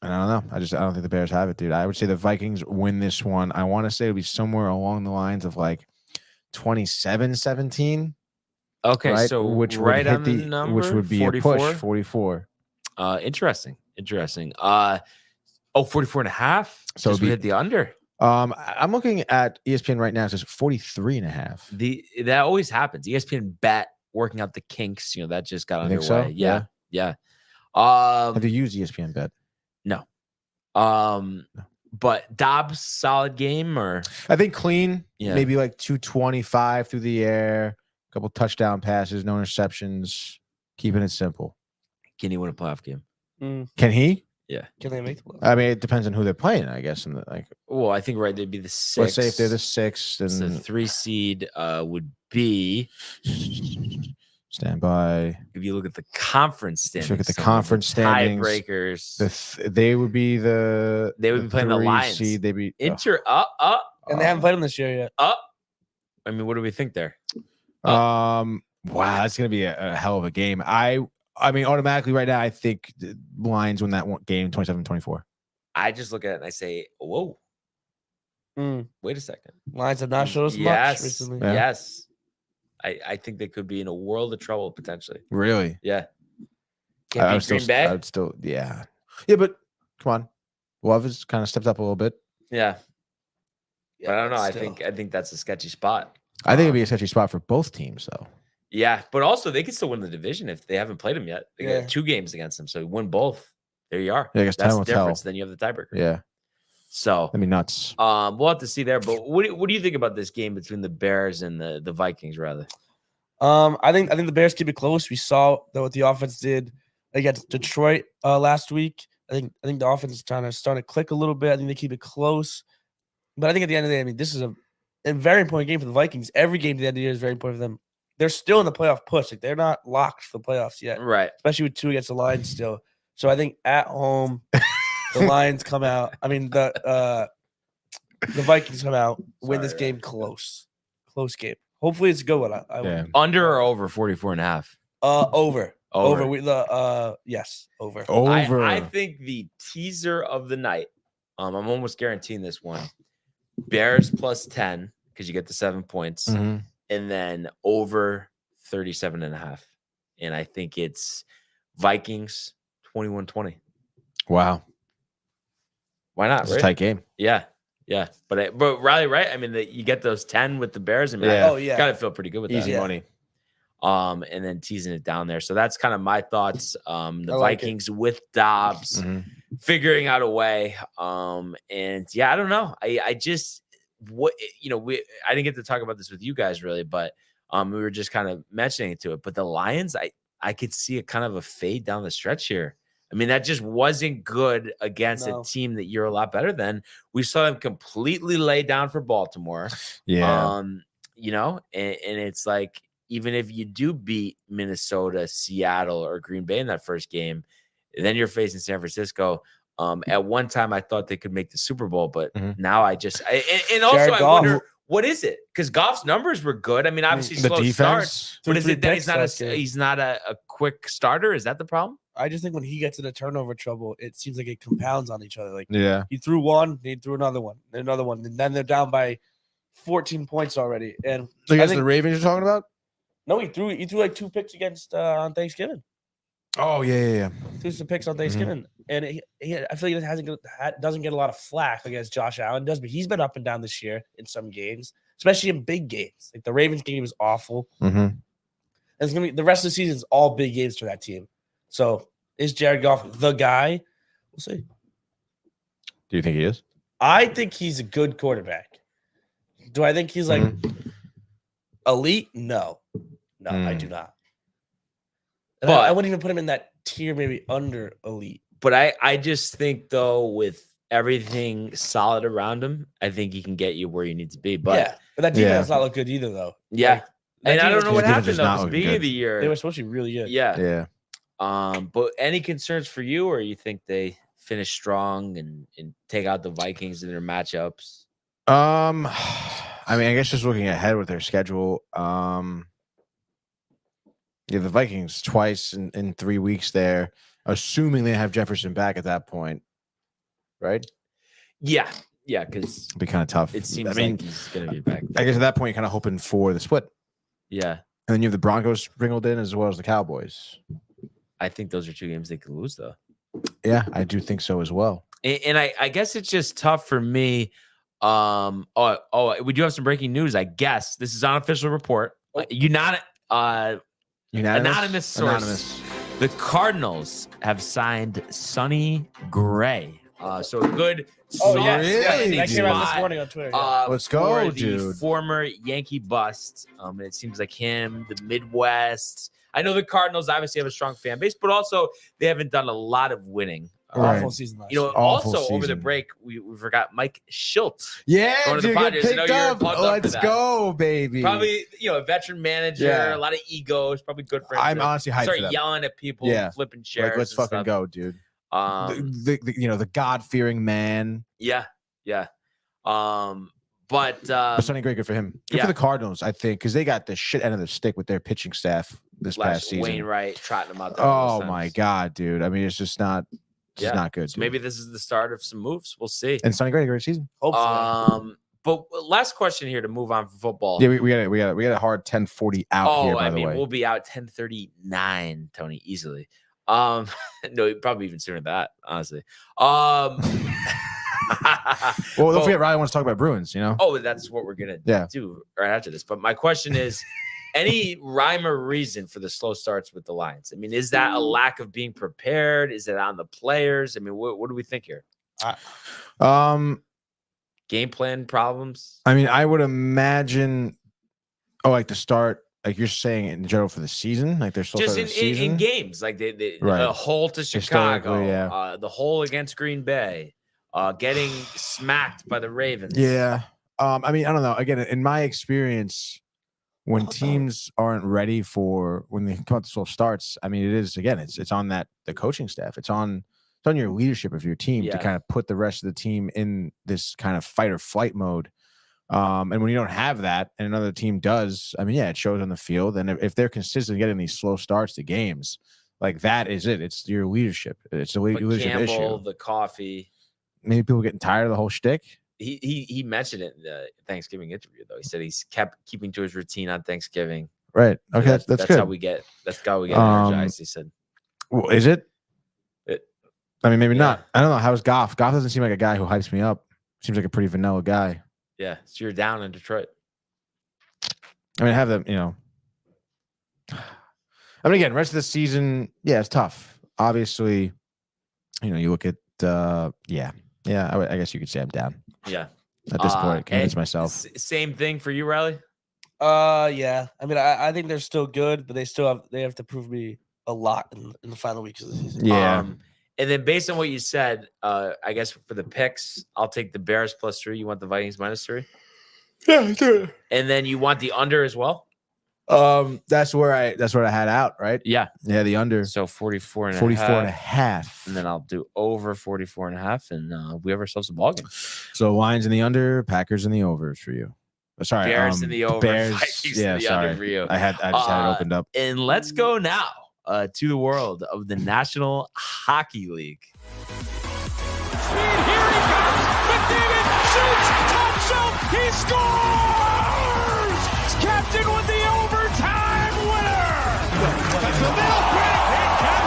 I don't know. I don't think the Bears have it, dude. I would say the Vikings win this one. I want to say it'll be somewhere along the lines of like 27-17. Okay, right? so which right would hit on the number, which would be 44? a push, 44. Interesting. 44 and a half. So So we hit the under. I'm looking at ESPN right now. It says 43.5. That always happens. ESPN bet working out the kinks. That just got You think underway. so? Yeah. Have you used ESPN bet? No. But Dobbs solid game or I think clean. Yeah. Maybe like 225 through the air, a couple touchdown passes, no interceptions, keeping it simple. can he win a playoff game? Can he? Can they make the playoffs? I mean, it depends on who they're playing, I guess. And Well, I think they'd be the 6th. let's say if they're the 6th, then So the 3 seed would be. stand by. If you look at the conference standings, Look at the some of conference standings. tiebreakers. They would be the. They would be playing the 3 Lions. seed. They'd be Inter And they haven't played them this year yet. up. I mean, what do we think there? Wow, that's gonna be a hell of a game. I mean, automatically right now, I think the Lions win that one game 27-24. I just look at it and I say, whoa, wait a second. Lions have not showed us Yes, much recently. Yeah. yes. I think they could be in a world of trouble potentially. Really? Yeah. I Can't would beat Green Bay. I would still, yeah. But come on, Love has kind of stepped up a little bit. Yeah. Yeah, But I don't know. still. I think that's a sketchy spot. I think it'd be a sketchy spot for both teams, though. Yeah, but also they could still win the division if they haven't played them yet. They Yeah. got 2 games against them, so you win both. There you are. Yeah, I guess That's time the will tell. difference. Then you have the tiebreaker. Yeah, So that'd be nuts. we'll have to see there. But what do you think about this game between the Bears and the Vikings, rather? I think the Bears keep it close. We saw what the offense did against Detroit last week. I think the offense is starting to click a little bit. I think they keep it close. But I think at the end of the day, I mean, this is a very important game for the Vikings. Every game at the end of the year is very important for them. they're still in the playoff push. Like they're not locked for the playoffs yet, Right. especially with 2 against the Lions still. So I think at home, the Lions come out. I mean, the Vikings come out, win this game close game. Hopefully it's a good one. Yeah. Under or over 44.5? Over. Over. Yes, over. Over. I think the teaser of the night, I'm almost guaranteeing this one. Bears plus 10 because you get the 7 points, Mhm. and then over 37.5. And I think it's Vikings 21-20. Wow. Why not? It's Right? a tight game. Yeah. But Riley, right? I mean, you get those 10 with the Bears, and Yeah. Oh, yeah. gotta feel pretty good with Easy that. money. And then teasing it down there. So that's kind of my thoughts. The I like Vikings with Dobbs Mhm. figuring out a way. And yeah, I don't know. I just I didn't get to talk about this with you guys really, but we were just kind of mentioning it to it. But the Lions, I could see a kind of a fade down the stretch here. I mean, that just wasn't good against a team that you're a lot better than. We saw them completely lay down for Baltimore. Yeah. And it's like, even if you do beat Minnesota, Seattle, or Green Bay in that first game, then you're facing San Francisco. At one time, I thought they could make the Super Bowl, but now I wonder, what is it? Because Goff's numbers were good. I mean, obviously the slow defense. starts, but is it that he's not a quick starter? Is that the problem? I just think when he gets into turnover trouble, it seems like it compounds on each other. Like Yeah. he threw one, he threw another one, and then they're down by 14 points already. And So you guys, the Ravens you're talking about? no, he threw like 2 picks against on Thanksgiving. Oh yeah. Threw some picks on Thanksgiving, and I feel like it doesn't get a lot of flack against Josh Allen does, but he's been up and down this year in some games, especially in big games. Like the Ravens game was awful. Mm-hmm. And it's gonna be the rest of the season is all big games for that team. So is Jared Goff the guy? We'll see. Do you think he is? I think he's a good quarterback. Do I think he's like elite? No, I do not. And But I wouldn't even put him in that tier, maybe under elite. But I just think, though, with everything solid around him, I think he can get you where you need to be. But yeah, but that defense does not look good either, though. Yeah. Like, and I don't know defense- what His defense happened, is though, not at the looking beginning good. of the year. they were supposed to be really good. Yeah. Yeah. But any concerns for you, or you think they finish strong and take out the Vikings in their matchups? I mean, I guess just looking ahead with their schedule. Yeah, the Vikings twice in 3 weeks there, assuming they have Jefferson back at that point, right? Yeah, because It'd be kind of tough. it seems I mean, like he's going to be back. I guess at that point you're kind of hoping for the split, Yeah, and then you have the Broncos sprinkled in as well as the Cowboys. I think those are 2 games they could lose, though. Yeah, I do think so as well. And I guess it's just tough for me. We do have some breaking news. I guess this is unofficial report. Anonymous source. The Cardinals have signed Sonny Gray. So a good. Oh, soft yes. Really? That came out this spot, morning on Twitter. Let's go, for the dude. former Yankee bust. And it seems like him, the Midwest. I know the Cardinals obviously have a strong fan base, but also they haven't done a lot of winning. Right. Awful season last You know, year. Awful also over the season. break, we forgot Mike Schultz. Yeah, Going to the dude, get Padres. I know picked you're up. pumped up for Let's that. go, baby. Probably, a veteran manager, Yeah. a lot of egos, probably good for him. I'm to honestly hyped start for that. yelling at people, Yeah. flipping chairs. Like, let's and fucking stuff. go, dude. The God fearing man. Yeah. But Sonny Gray, good for him. Good for the Cardinals, I think, because they got the shit end of the stick with their pitching staff this past season. Wainwright trotting them out there. all Oh those my times. God, dude! I mean, it's just not, not good. So dude. maybe this is the start of some moves. We'll see. And Sonny Gray, great season. Hopefully. But last question here to move on from football. Yeah, we got a hard 10:40 out here. By the way, we'll be out 10:39, Tony, easily. No, probably even sooner than that, honestly. Well, don't forget, Riley wants to talk about Bruins. You know. Oh, that's what we're gonna do right after this. But my question is, any rhyme or reason for the slow starts with the Lions? I mean, is that a lack of being prepared? Is it on the players? I mean, what do we think here? Game plan problems? I mean, I would imagine. Oh, like the start, like you're saying in general for the season, like they're still Just the season? in games, like the Right. hole to Chicago, Historically, the hole against Green Bay, getting smacked by the Ravens. Yeah. I mean, I don't know. Again, in my experience, when teams aren't ready for when they come out to slow starts, I mean, it is again, it's on the coaching staff. It's on your leadership of your team to kind of put the rest of the team in this kind of fight or flight mode. And when you don't have that and another team does, I mean, yeah, it shows on the field. And if they're consistently getting these slow starts to games, like that is it. It's your leadership. It's a leadership Campbell, issue. The coffee. Maybe people getting tired of the whole shtick. He mentioned it in the Thanksgiving interview, though. He said he's kept keeping to his routine on Thanksgiving. Right. Okay. So that's good. how we get energized. He said. Well, is it? I mean, maybe not. I don't know. How's Goff? Goff doesn't seem like a guy who hypes me up. Seems like a pretty vanilla guy. Yeah. So you're down in Detroit. I mean, have them, I mean, again, rest of the season, yeah, it's tough. Obviously, you look at, I guess you could say I'm down. Yeah. At this point, I convince myself. Same thing for you, Riley? Yeah. I mean, I think they're still good, but they have to prove me a lot in the final weeks of the season. Yeah. And then based on what you said, I guess for the picks, I'll take the Bears +3. You want the Vikings -3? Yeah, sure. And then you want the under as well? That's where I had out, right? Yeah. Yeah, the under. So 44 and 44.5. And then I'll do over 44.5, and we have ourselves a ball game. So Lions in the under, Packers in the overs for you. Sorry, Bears in the over, Bears, Vikings yeah, in the sorry. under for you. I just had it opened up. And let's go now to the world of the National Hockey League. Here he comes. McDavid shoots. Top shelf. He scores. Captain with the overtime winner. That's a nail pick.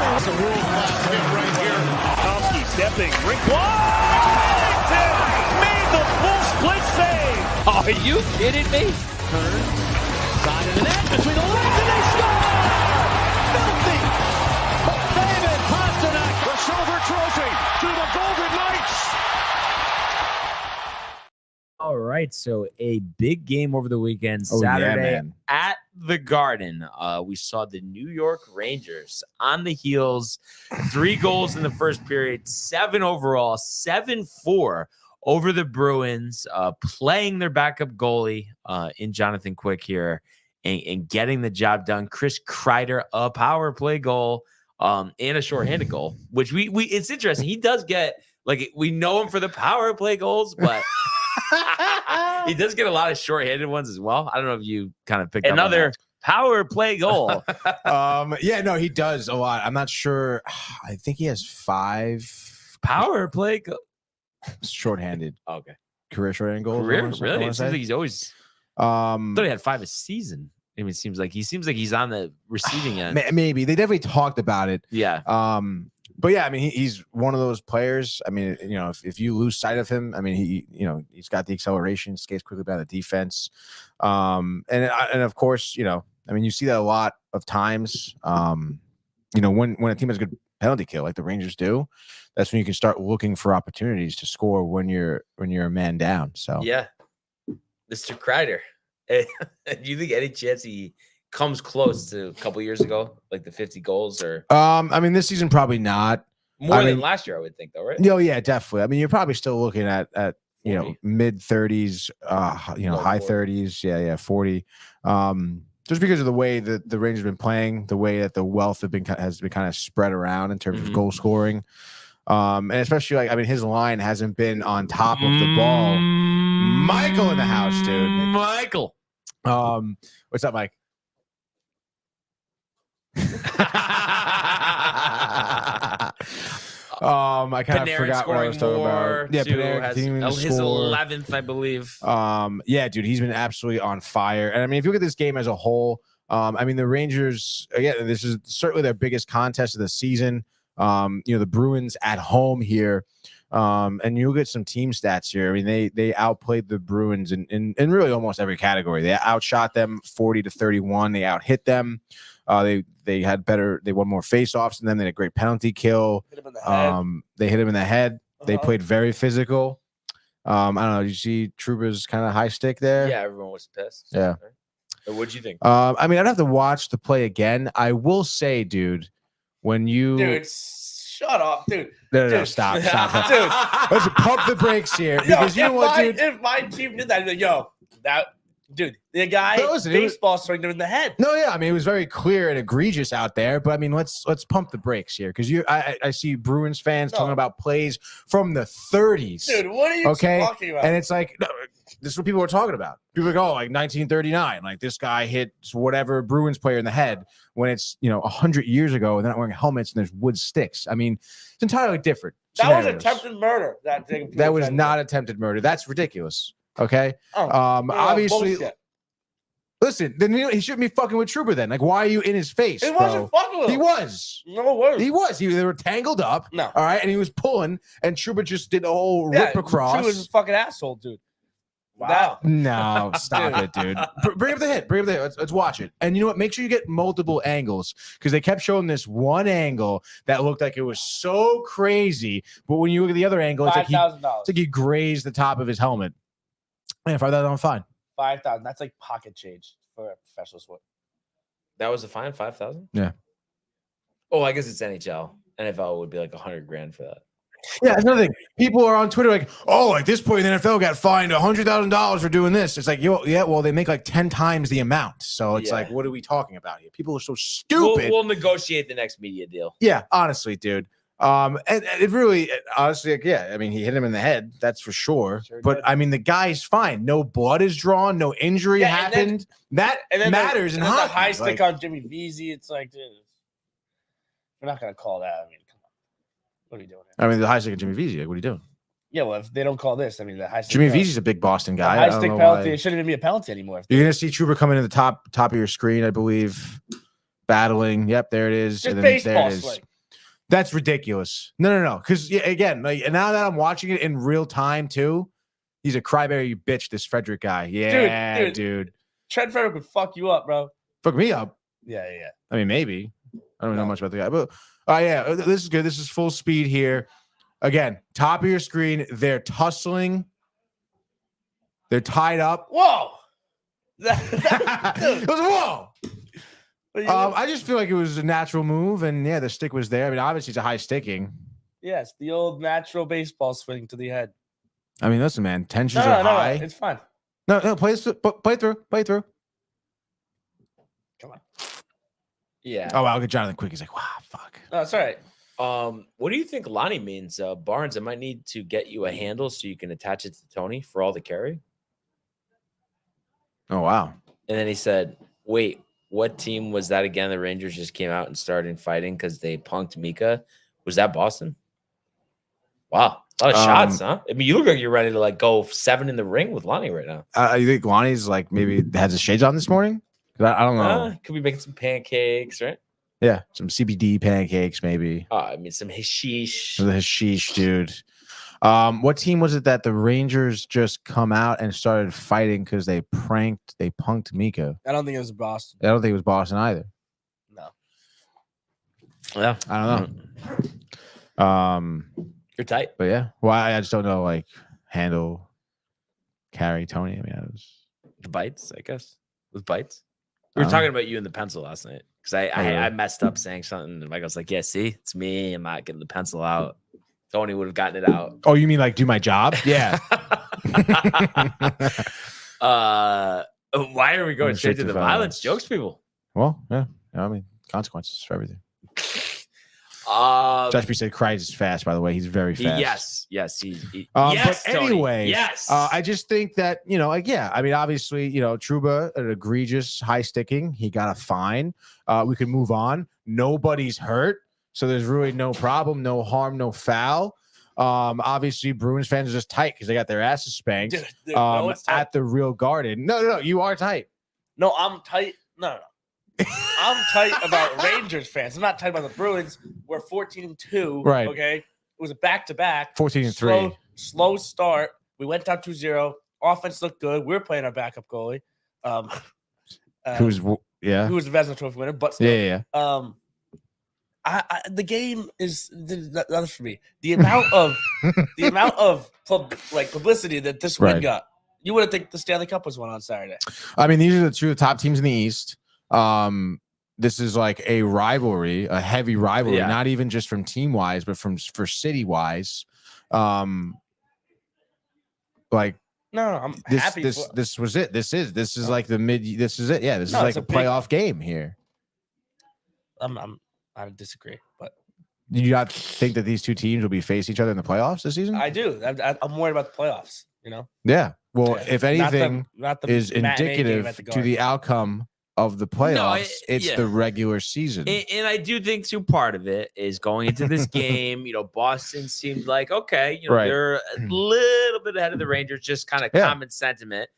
That's a world-class hit right here. Tomsky stepping. Rink Washington made the full split save. Are you kidding me? Turn. Side of the net. Between the legs and they score. Filthy. David Pasternak. The silver trophy to the Golden Knights. All right, so a big game over the weekend, Saturday at the Garden. We saw the New York Rangers on the heels, 3 goals in the first period, 7 overall, 7-4 over the Bruins, playing their backup goalie in Jonathan Quick here and getting the job done. Chris Kreider, a power play goal and a shorthanded goal, which we it's interesting. He does get, like, we know him for the power play goals, but he does get a lot of shorthanded ones as well. I don't know if you kind of picked up Another power play goal. Yeah, no, he does a lot. I'm not sure. I think he has 5 power play shorthanded. Okay. Career shorthanded goals. Career, really? It seems like he's always. I thought he had 5 a season. I mean, it seems like he's on the receiving end. Maybe they definitely talked about it. Yeah. But yeah, I mean, he's one of those players. I mean, if you lose sight of him, I mean, he's got the acceleration, skates quickly by the defense, and of course, I mean, you see that a lot of times. When a team has a good penalty kill, like the Rangers do, that's when you can start looking for opportunities to score when you're a man down. So yeah, Mr. Kreider. Do you think any chance he comes close to a couple years ago, like the 50 goals? Or I mean, this season probably not. More than last year, I would think, though, right? No, yeah, definitely. I mean, you're probably still looking at mid 30s, high 30s, 40. Just because of the way that the Rangers have been playing, the way that the wealth has been kind of spread around in terms of goal scoring, and especially his line hasn't been on top of the ball. Michael in the house, dude. Michael. What's up, Mike? I kind of forgot what I was talking about. Yeah, Panarin continuing to his score. 11th, I believe. Yeah, dude, he's been absolutely on fire. And I mean, if you look at this game as a whole, I mean, the Rangers, again, this is certainly their biggest contest of the season. The Bruins at home here. And you'll get some team stats here. I mean, they outplayed the Bruins in really almost every category. They outshot them 40-31. They outhit them. They won more faceoffs than them. They had a great penalty kill. They hit him in the head. They played very physical. I don't know. Did you see Trouba's kind of high stick there? Yeah, everyone was pissed. Yeah. What'd you think? I mean, I'd have to watch the play again. I will say, dude, when you Shut up, dude. No, stop. Dude, let's pump the brakes here because you know what, dude? If my team did that, I'd be like, yo, Dude, the guy baseball swinged him in the head. No, yeah, I mean it was very clear and egregious out there, but I mean let's pump the brakes here because I see Bruins fans talking about plays from the 30s. Dude, what are you talking about? And it's like no, this is what people are talking about. People go like 1939, like this guy hits whatever Bruins player in the head when it's 100 years ago and they're not wearing helmets and there's wood sticks. I mean it's entirely different. That was attempted murder. That was not attempted murder. That's ridiculous. Okay. Obviously, listen, then he shouldn't be fucking with Trouba then. Like, why are you in his face? He wasn't fucking with him. He was. No worries. He was. They were tangled up. No. All right. And he was pulling, and Trouba just did a whole rip across. Trouba was a fucking asshole, dude. Wow. No, stop it, dude. Bring up the hit. Let's watch it. And you know what? Make sure you get multiple angles because they kept showing this one angle that looked like it was so crazy. But when you look at the other angle, it's like he grazed the top of his helmet. Man, $5,000 fine. 5,000. That's like pocket change for a professional sport. That was a fine, 5,000. Yeah. Oh, I guess it's NHL. NFL would be like $100,000 for that. Yeah, that's another thing. People are on Twitter like, "Oh, like this player in the NFL got fined $100,000 for doing this." It's like, yeah, well, they make like 10 times the amount. So it's like, what are we talking about here? People are so stupid. We'll negotiate the next media deal. Yeah, honestly, dude. And it really, honestly, like, yeah. I mean, he hit him in the head, that's for sure. But I mean, the guy's fine. No blood is drawn. No injury happened. That matters in hockey. The high stick on Jimmy Vesey. It's like, dude, we're not gonna call that. I mean, come on, what are you doing here? I mean, the high stick of Jimmy Vesey. Like, what are you doing? Yeah, well, if they don't call this, I mean, the high stick. Jimmy Vesey's a big Boston guy. The high stick penalty. It shouldn't even be a penalty anymore. You're gonna see Trouba coming to the top of your screen, I believe, battling. Yep, there it is. Just baseball swing. That's ridiculous. No. Because again, like now that I'm watching it in real time too, he's a crybaby bitch. This Frederick guy, yeah, dude. Trent Frederick would fuck you up, bro. Fuck me up. Yeah. I mean, maybe. I don't know much about the guy, but yeah, this is good. This is full speed here. Again, top of your screen. They're tussling. They're tied up. Whoa! It was whoa. I just feel like it was a natural move, and yeah, the stick was there. I mean, obviously it's a high sticking. Yes, the old natural baseball swing to the head. I mean, listen, man, tensions are high. No, it's fine. No, play through. Come on. Yeah. Oh, I'll get Jonathan quick. He's like, wow, fuck. No, it's all right. What do you think Lonnie means? Barnes, I might need to get you a handle so you can attach it to Tony for all the carry. Oh, wow. And then he said, wait, what team was that again? The Rangers just came out and started fighting because they punked Mika. Was that Boston? Wow. A lot of shots, huh? I mean, you look like you're ready to like go 7 in the ring with Lonnie right now. You think Lonnie's like maybe has his shades on this morning? I don't know. Could be making some pancakes, right? Yeah, some CBD pancakes, maybe. I mean, some hashish. The hashish, dude. What team was it that the Rangers just come out and started fighting because they punked Mika? I don't think it was Boston. I don't think it was Boston either. No. Yeah, I don't know. You're tight, but yeah. Well, I just don't know. Like handle, carry Tony. I mean, the bites. I guess with bites. We were talking about you and the pencil last night because I messed up saying something and Michael's like, "Yeah, see, it's me. I'm not getting the pencil out." Tony would have gotten it out. Oh, you mean like do my job? Yeah. Why are we going straight to the violence? Jokes, people. Well, yeah. I mean, consequences for everything. Josh B said cries fast, by the way. He's very fast. Yes. But Tony. anyway, yes. I just think that, like, yeah, I mean, obviously, Trouba, an egregious high sticking. He got a fine. We can move on. Nobody's hurt. So there's really no problem, no harm, no foul. Obviously, Bruins fans are just tight because they got their asses spanked at the Real Garden. No, you are tight. No, I'm tight. No. I'm tight about Rangers fans. I'm not tight about the Bruins. We're 14-2. Right. Okay. It was a back-to-back. 14-3. Slow start. We went down 2-0. Offense looked good. We were playing our backup goalie. Who was the Vezina Trophy winner, but still. Yeah. The game is not for me. The amount of publicity that this win got. You would have think the Stanley Cup was won on Saturday. I mean, these are the two top teams in the East. This is like a rivalry, a heavy rivalry, not even just from team wise, but for city wise. Like No, I'm This happy. this was it. This is like the mid. This is it. Yeah, this No, is like it's a a big- playoff game here. I disagree, but Do you not think that these two teams will be facing each other in the playoffs this season? I do. I'm worried about the playoffs. You know, Yeah. Well, Yeah. if anything not the is matinee game indicative at the to the Garden. outcome of the playoffs, it's yeah. the regular season. And I do think too part of it is going into this game. Boston seemed like okay. Right. They're a little bit ahead of the Rangers. Just kind of common sentiment.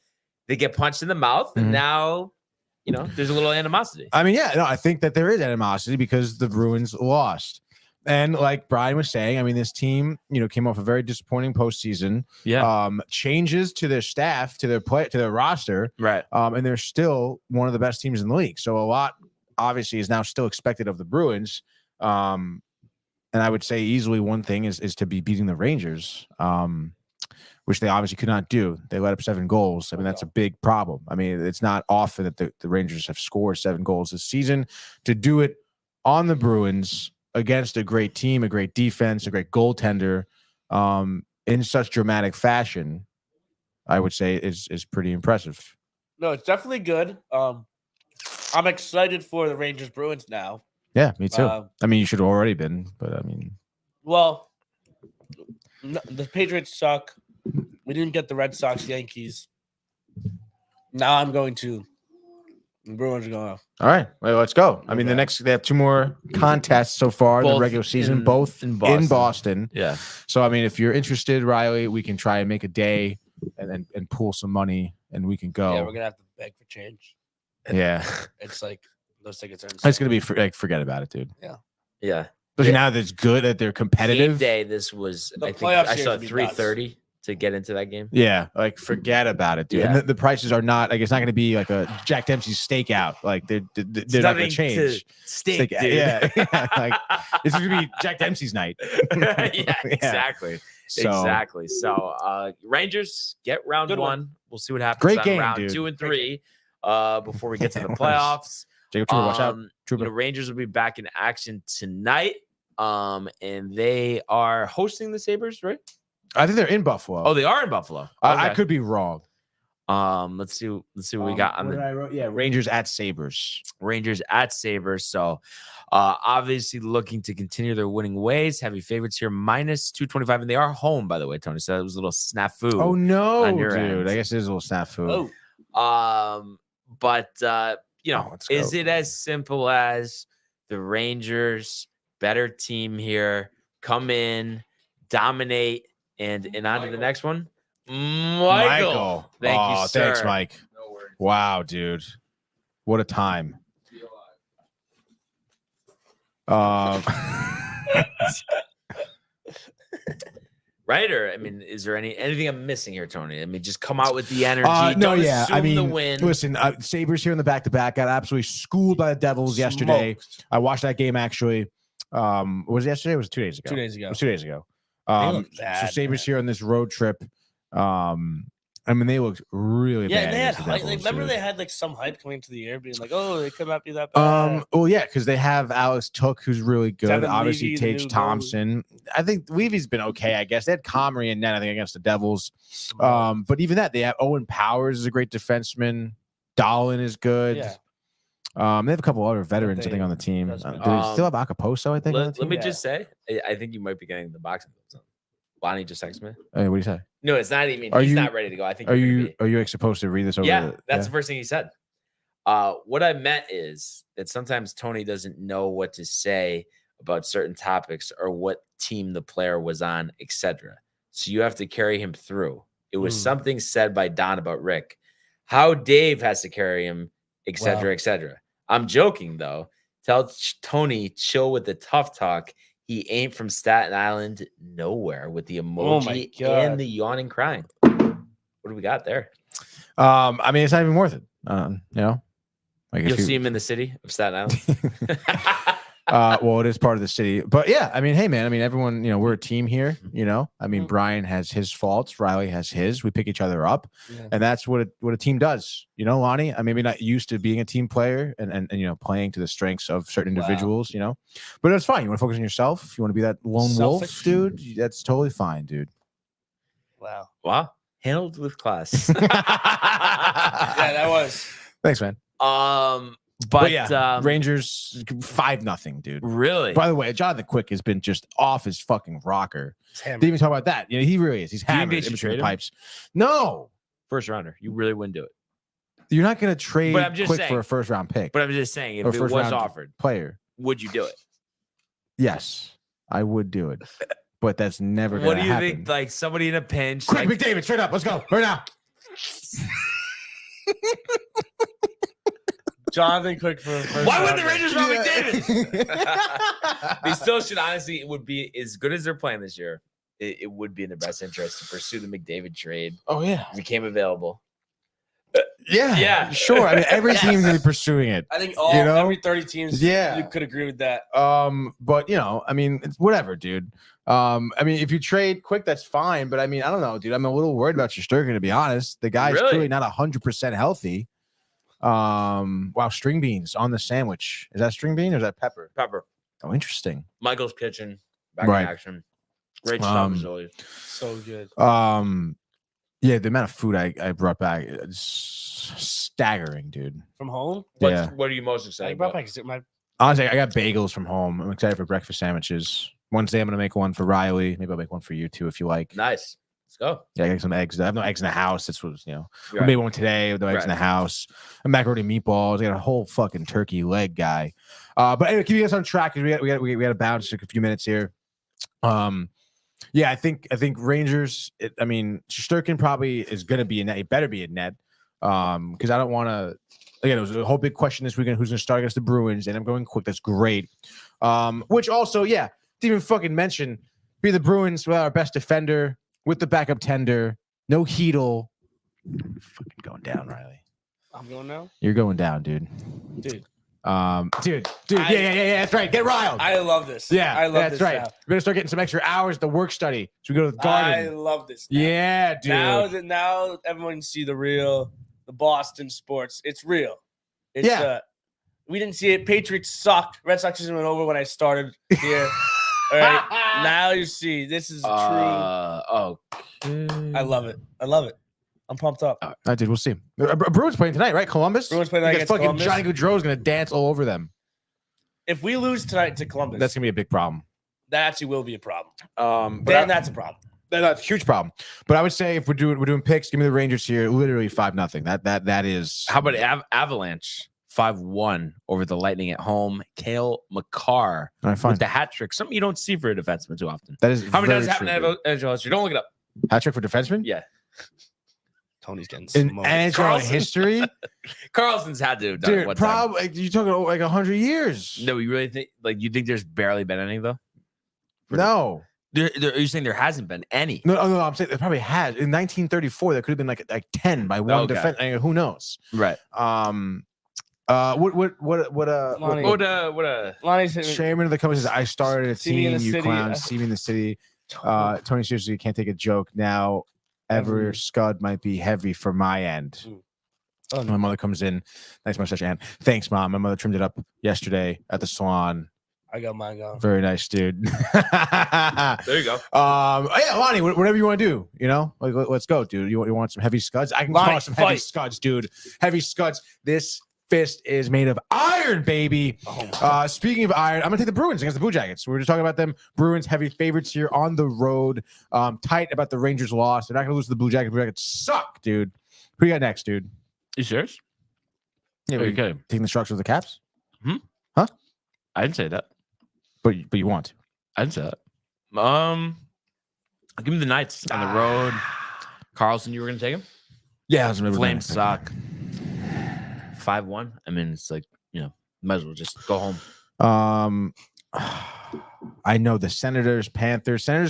They get punched in the mouth, and now there's a little animosity. I mean, yeah, no, I think that there is animosity because the Bruins lost. And like Brian was saying, I mean, this team, came off a very disappointing postseason. Yeah. Changes to their staff, to their roster, Right. And they're still one of the best teams in the league. So a lot, obviously, is now still expected of the Bruins. And I would say easily one thing is to be beating the Rangers, which they obviously could not do. They let up 7 goals. I mean, that's a big problem. I mean, it's not often that the Rangers have scored 7 goals this season. To do it on the Bruins against a great team, a great defense, a great goaltender, in such dramatic fashion, I would say is pretty impressive. No, it's definitely good. I'm excited for the Rangers Bruins now. Yeah, me too. I mean, you should have already been, but I mean, well, the Patriots suck. We didn't get the Red Sox Yankees. Now I'm going to the Bruins are going. All right, well, let's go. I mean, they have 2 more contests so far in the regular season, both in Boston. Yeah. So I mean, if you're interested, Riley, we can try and make a day and pool some money, and we can go. Yeah, we're gonna have to beg for change. Yeah, It's like those tickets are it's gonna be forget about it, dude. Yeah. Especially now that it's good, that they're competitive. Game day. This was. The I think playoff I series saw would be 3:30 to get into that game. Yeah, like forget about it, dude. Yeah. And the prices are not like it's not going to be like a Jack Dempsey's steakout. Like they're not going to change. Steak, dude. Yeah, like it's going to be Jack Dempsey's night. Yeah, exactly. So- Exactly. So Rangers get round Good 1. one. We'll see what happens Great on game, round dude. 2 and 3 before we get to the It was. playoffs. Jacob Trouba, watch out. The Trouba. Rangers will be back in action tonight. And they are hosting the Sabres, right? I think they're in Buffalo. Oh, they are in Buffalo. I Okay. could be wrong. Let's see what we got on what the did I wrote? Yeah, Rangers at Sabres. Rangers at Sabres. So obviously looking to continue their winning ways. Heavy favorites here, minus 225. And they are home, by the way, Tony. So that was a little snafu. Oh no, on your dude! end. I guess it is a little snafu. Oh, But let's go. is it as simple as the Rangers, better team here, come in, dominate, and on to the next one? Michael. Thank you, sir. Thanks, Mike. No worries. Wow, dude, what a time. Right? Or I mean, is there anything I'm missing here, Tony? I mean, just come out with the energy. No, Don't yeah. I assume mean, the win. listen, Sabres here in the back-to-back got absolutely schooled by the Devils yesterday. I watched that game actually. Was it yesterday? Or was it 2 days ago? 2 days ago. It was 2 days ago. look So bad, Sabres here on this road trip. I mean, they looked really Yeah, bad. and they had against the hype. Devils, Like, remember dude. they had like some hype coming into the year, being like, "Oh, they could not be that bad." Well, yeah, because they have Alex Tuck, who's really good. Devin Obviously, Levy, the Tage new Thompson. I think Levy's been okay. I guess they had Comrie and net, I think, against the Devils. But even that, they have Owen Powers is a great defenseman. Dahlin is good. Yeah. They have a couple other veterans, I think, on the team. That's Do been- they still have Acapulco, I think? on the Let me team? just say, I think you might be getting the boxing gloves on. Lonnie just texted me. Hey, what do you say? No, it's not even. Are He's you- not ready to go. I think. Are you're gonna you like supposed to read this over? Yeah, that's the first thing he said. What I meant is that sometimes Tony doesn't know what to say about certain topics or what team the player was on, etc. So you have to carry him through. It was something said by Don about Rick, how Dave has to carry him, etc., Wow. etc. I'm joking though. Tell Tony chill with the tough talk. He ain't from Staten Island nowhere with the Oh my emoji God. and the yawning crying. What do we got there? I mean, it's not even worth it. You know, like You'll if you, see him in the city of Staten Island. well, it is part of the city, but yeah, I mean, hey, man, I mean, everyone, we're a team here. I mean, Brian has his faults, Riley has his. We pick each other up, Yeah. and that's what a team does. Lonnie, I mean, maybe not used to being a team player and playing to the strengths of certain individuals, but it's fine. You want to focus on yourself. You want to be that lone wolf, Selfish. dude. That's totally fine, dude. Wow. Wow. Handled with class. Yeah, that was. Thanks, man. But yeah, Rangers 5-0, dude. really, By the way, Jonathan Quick has been just off his fucking rocker. It's hammered. Didn't even talk about that. He really is. He's Do you think hammered they in should between trade the him? pipes. No, first rounder, you really wouldn't do it. you're not going to trade But I'm just Quick saying- for a first round pick But I'm just saying, if or it first was round offered, player. would you do it? Yes, I would do it, but that's never going What to do you happen. think? Like somebody in a pinch, Quick, like, McDavid, straight up. Let's go right now. Jonathan Quick for first why would the rounder. Rangers not McDavid? They still should honestly. It would be as good as they're playing this year. It would be in their best interest to pursue the McDavid trade. Oh yeah, If it became available. yeah, sure. I mean, every Yes. team's going to be pursuing it. I think every 30 teams Yeah. could agree with that. But I mean, it's whatever, dude. I mean, if you trade Quick, that's fine. But I mean, I don't know, dude. I'm a little worried about Shesterkin, to be honest. The guy's Really? clearly not 100% healthy. Wow, string beans on the sandwich. Is that string bean or is that pepper? Pepper. Oh, interesting. Michael's Kitchen. Back Right. in action. Great stuff as always. So good. Yeah, the amount of food I brought back is staggering, dude. From home? Yeah. What are you most I excited brought about? back my Honestly, I got bagels from home. I'm excited for breakfast sandwiches. Wednesday, I'm gonna make one for Riley. Maybe I'll make one for you too if you like. Nice. Let's go. Yeah, I got some eggs. I have no eggs in the house. This was, I Right. made one today with no eggs in the house. I'm macaroni meatballs. I got a whole fucking turkey leg guy. But anyway, keep you guys on track because we got to bounce a few minutes here. Yeah, I think Rangers. I mean, Shesterkin probably is going to be in net. He better be in net because I don't want to. Again, it was a whole big question this weekend. Who's going to start against the Bruins? And I'm going Quick. That's great. Which also, yeah, didn't even fucking mention. Be the Bruins without our best defender, with the backup tender, no Heedle. Fucking going down, Riley. I'm going now. You're going down, dude. Dude. Dude. Yeah. That's right. Get riled. I love this. Yeah, I love that's this. right. Now. We better start getting some extra hours at the work study. So we go to the I garden. love this. Now. Yeah, dude. Now everyone can see the Boston sports. It's real. It's, Yeah. We didn't see it. Patriots sucked. Red Sox season went over when I started here. All right. Now you see. This is true. I love it. I'm pumped up. Dude, we'll see. Bruins playing tonight, right? Columbus. Bruins playing tonight Because against fucking Columbus. Johnny Gaudreau is gonna dance all over them. If we lose tonight to Columbus, That's gonna be a big problem. that actually will be a problem. But Then that's a problem. that's a huge problem. But I would say if we're doing picks, give me the Rangers here. Literally 5-0. That is. How about Avalanche 5-1 over the Lightning at home? Kale McCarr All right, fine. with the hat trick. Something you don't see for a defenseman too often. That is How many very times happen true, to NHL history? Don't look it up. dude. Hat trick for defenseman? Yeah. Tony's getting In smoked. NHL Carlson. history, Carlson's had to have done it dude. one time. Probably you talking like 100 years. No, you really think you think there's barely been any though? No. Are you saying there hasn't been any? No, I'm saying it probably has. In 1934, there could have been like 10 by one Okay. defense. I mean, who knows? Right. Lonnie, Lonnie's hitting me. chairman of the company says, I started a See me in team, the you city. clowns, see me in the city. Tony, seriously, you can't take a joke. Now, ever scud might be heavy for my end. Oh, My mother comes in. Nice mustache, Ann. Thanks, Mom. My mother trimmed it up yesterday at the salon. I got mine going. Very nice, dude. There you go. Yeah, Lonnie, whatever you want to do, like let's go, dude. You want some heavy scuds? I can Lonnie, call some heavy fight. scuds, dude. Heavy scuds. This fist is made of iron, baby. Speaking of iron, I'm gonna take the Bruins against the Blue Jackets. We were just talking about them. Bruins heavy favorites here on the road. Tight about the Rangers loss. They're not gonna lose to the Blue Jackets. Blue Jackets suck, dude. Who you got next, dude? You serious? Yeah, Are you kidding? taking the structure of the Caps, I didn't say that. but you want to. I didn't say that. Give me the Knights on the road. Carlson, you were gonna take him? Yeah, I was remember Flames suck. 5-1. I mean, it's like, might as well just go home. I know the Senators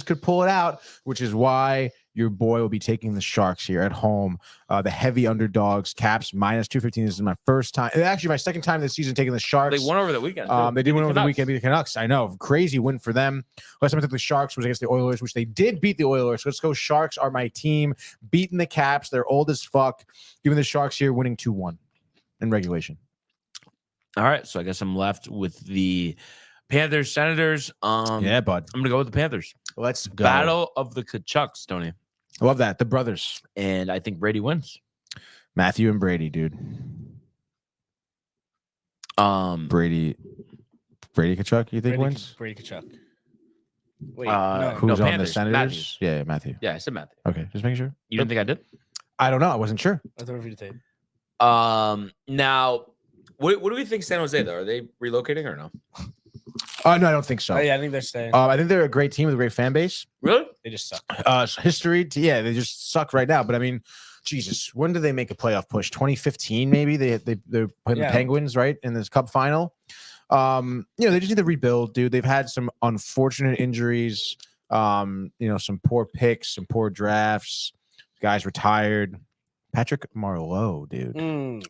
could pull it out, which is why your boy will be taking the Sharks here at home. The heavy underdogs, Caps -215. This is my first time, actually my second time this season taking the Sharks. They won over the weekend. They did win over the Canucks. weekend, beat the Canucks. I know, crazy win for them. Last time I took the Sharks was against the Oilers, which they did beat the Oilers. So let's go. Sharks are my team, beating the Caps. They're old as fuck. Giving the Sharks here, winning 2-1 in regulation. All right, so I guess I'm left with the Panthers, Senators. Yeah, bud. I'm gonna go with the Panthers. Let's go. Battle of the Kachucks, Tony. I love that. The brothers. And I think Brady wins. Matthew and Brady, dude. Brady Kachuk, you think wins? Brady Kachuk. Wait, Who's on Panthers. the Senators? Matthews. Yeah, Matthew. Yeah, I said Matthew. Okay, just making sure. You didn't think I did? I don't know. I wasn't sure. I thought you tape. Now, what do we think San Jose, though? Are they relocating or no? No, I don't think so. Oh, yeah, I think they're staying. I think they're a great team with a great fan base. Really? They just suck. History, they just suck right now. But I mean, Jesus, when did they make a playoff push? 2015, maybe they're playing the Penguins, right, in this Cup final. They just need to rebuild, dude. They've had some unfortunate injuries. Some poor picks, some poor drafts. Guys retired. Patrick Marleau, dude.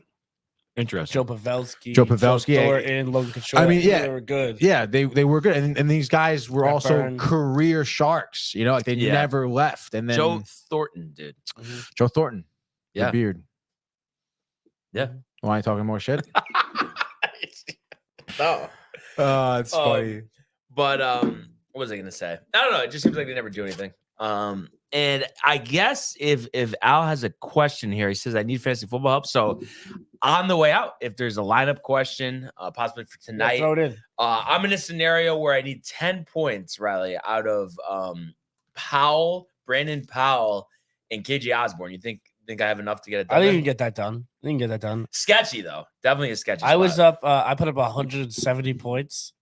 Interesting. Joe Pavelski, Thornton, Logan Couture. I mean, yeah, they were good. Yeah, they were good, and these guys were Brett also Burns. career sharks. Like they never left. And then Joe Thornton, dude. Joe Thornton, yeah, the beard. Yeah. Why are you talking more shit? No. It's funny. But what was I gonna say? I don't know. It just seems like they never do anything. And I guess if Al has a question here, he says I need fantasy football help. So on the way out, if there's a lineup question, possibly for tonight, throw it in. I'm in a scenario where I need 10 points, Riley, out of Brandon Powell, and KJ Osborne. You think I have enough to get it done? I think you can get that done. Sketchy though, definitely a sketchy. I was up. I put up 170 points,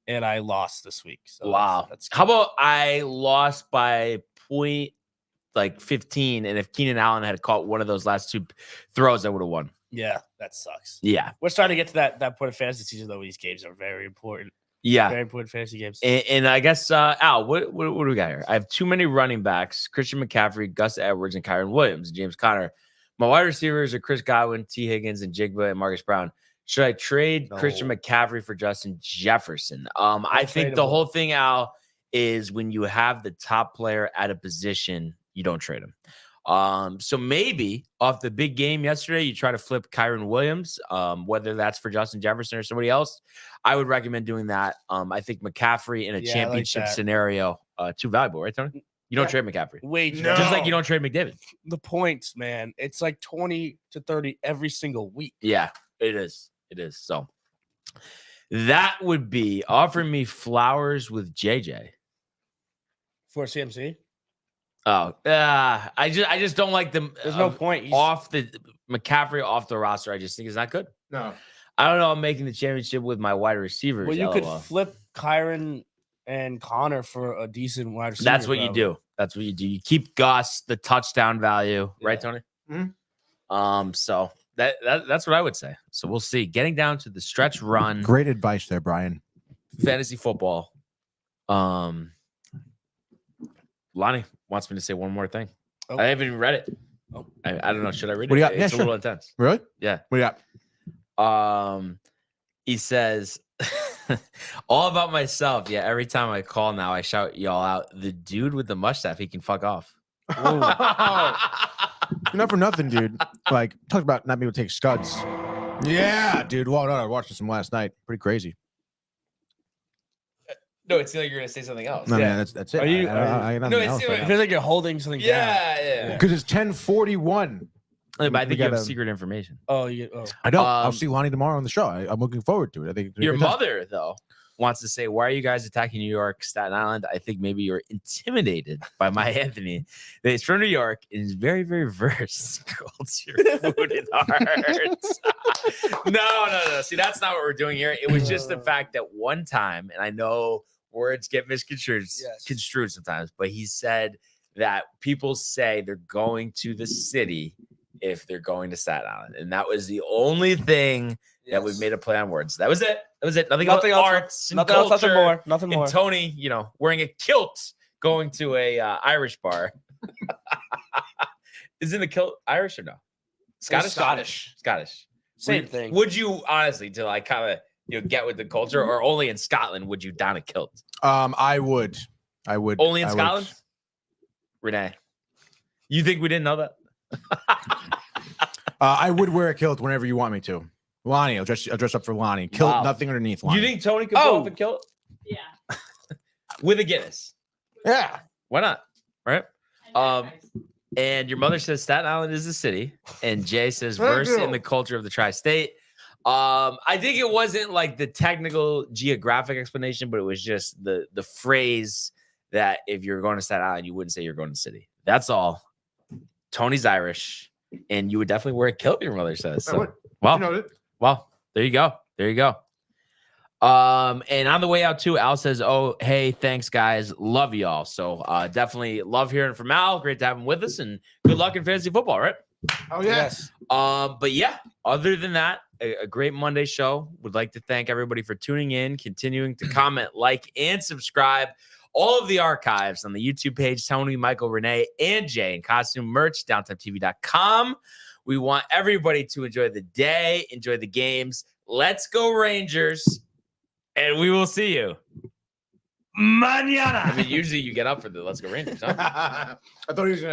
and I lost this week. So wow. That's How about I lost by 15, and if Keenan Allen had caught one of those last two throws, I would have won. Yeah, that sucks. Yeah, we're starting to get to that point of fantasy season though. These games are very important. Yeah, very important fantasy games. And I guess Al, what do we got here? I have too many running backs: Christian McCaffrey, Gus Edwards, and Kyron Williams, James Conner. My wide receivers are Chris Godwin, T. Higgins, and Jigba, and Marcus Brown. Should I trade Christian McCaffrey for Justin Jefferson? I think the whole thing, Al, is when you have the top player at a position, you don't trade him. So maybe off the big game yesterday, you try to flip Kyron Williams, whether that's for Justin Jefferson or somebody else. I would recommend doing that. I think McCaffrey in a championship scenario, too valuable, right, Tony? You don't trade McCaffrey. Wait, just like you don't trade McDavid. The points, man, it's like 20 to 30 every single week. Yeah, it is. It is. So that would be offering me Flowers with JJ for CMC. Oh, I just don't like them. There's no point. Off the McCaffrey off the roster. I just think it's not good. No, I don't know. I'm making the championship with my wide receivers. Well, you could flip Kyron and Connor for a decent wide receiver. That's what you do. That's what you do. You keep Gus the touchdown value, right, Tony? Mm-hmm. So that's what I would say. So we'll see. Getting down to the stretch run. Great advice there, Brian. Fantasy football. Lonnie wants me to say one more thing. Oh. I haven't even read it. Oh. I don't know. Should I read What it? do you got? It's a little intense. Really? Yeah. What do you got? He says, all about myself. Yeah, every time I call now, I shout y'all out. The dude with the mustache, he can fuck off. Not for nothing, dude. Like, talk about not being able to take scuds. Yeah, dude. Well, no, I watched some last night. Pretty crazy. No, it seems like you're gonna say something else. No, man, that's it. Are you? No, it feels like you're holding something down. Yeah. Because it's 10:41. But I think you have secret information. Oh. I know. I'll see Lonnie tomorrow on the show. I'm looking forward to it. I think your mother, though, wants to say, why are you guys attacking New York, Staten Island? I think maybe you're intimidated by my Anthony. He's from New York and is very, very versed in culture, food, and arts. No. See, that's not what we're doing here. It was just the fact that one time, and I know words get misconstrued construed sometimes, but he said that people say they're going to the city if they're going to Staten Island. And that was the only thing that we made a play on words. That was it. Nothing else. Arts and nothing culture. Else, nothing more. And Tony, wearing a kilt going to a Irish bar. Isn't the kilt Irish or no? Scottish. Same thing. Would you honestly, to like kind of get with the culture, or only in Scotland would you don a kilt? I would. Only in Scotland? Renee, you think we didn't know that? I would wear a kilt whenever you want me to. Lonnie, I'll dress up for Lonnie. Kilt, nothing underneath Lonnie. You think Tony could pull off a kilt? Yeah. With a Guinness? Yeah. Why not? Right? And your mother says Staten Island is the city. And Jay says versed in the culture of the tri-state. I think it wasn't like the technical geographic explanation, but it was just the phrase that if you're going to Staten Island, you wouldn't say you're going to the city. That's all. Tony's Irish, and you would definitely wear a kilt, your mother says. So, well, there you go. There you go. And on the way out too, Al says, "Oh, hey, thanks guys, love y'all." So definitely love hearing from Al. Great to have him with us, and good luck in fantasy football, right? Oh yes. But yeah, other than that, a great Monday show. Would like to thank everybody for tuning in, continuing to comment, like, and subscribe. All of the archives on the YouTube page, Tony, Michael, Renee, and Jay, and costume merch, downtime.tv.com. We want everybody to enjoy the day, enjoy the games. Let's go Rangers, and we will see you mañana. I mean, usually you get up for the Let's Go Rangers, huh? I thought he was going to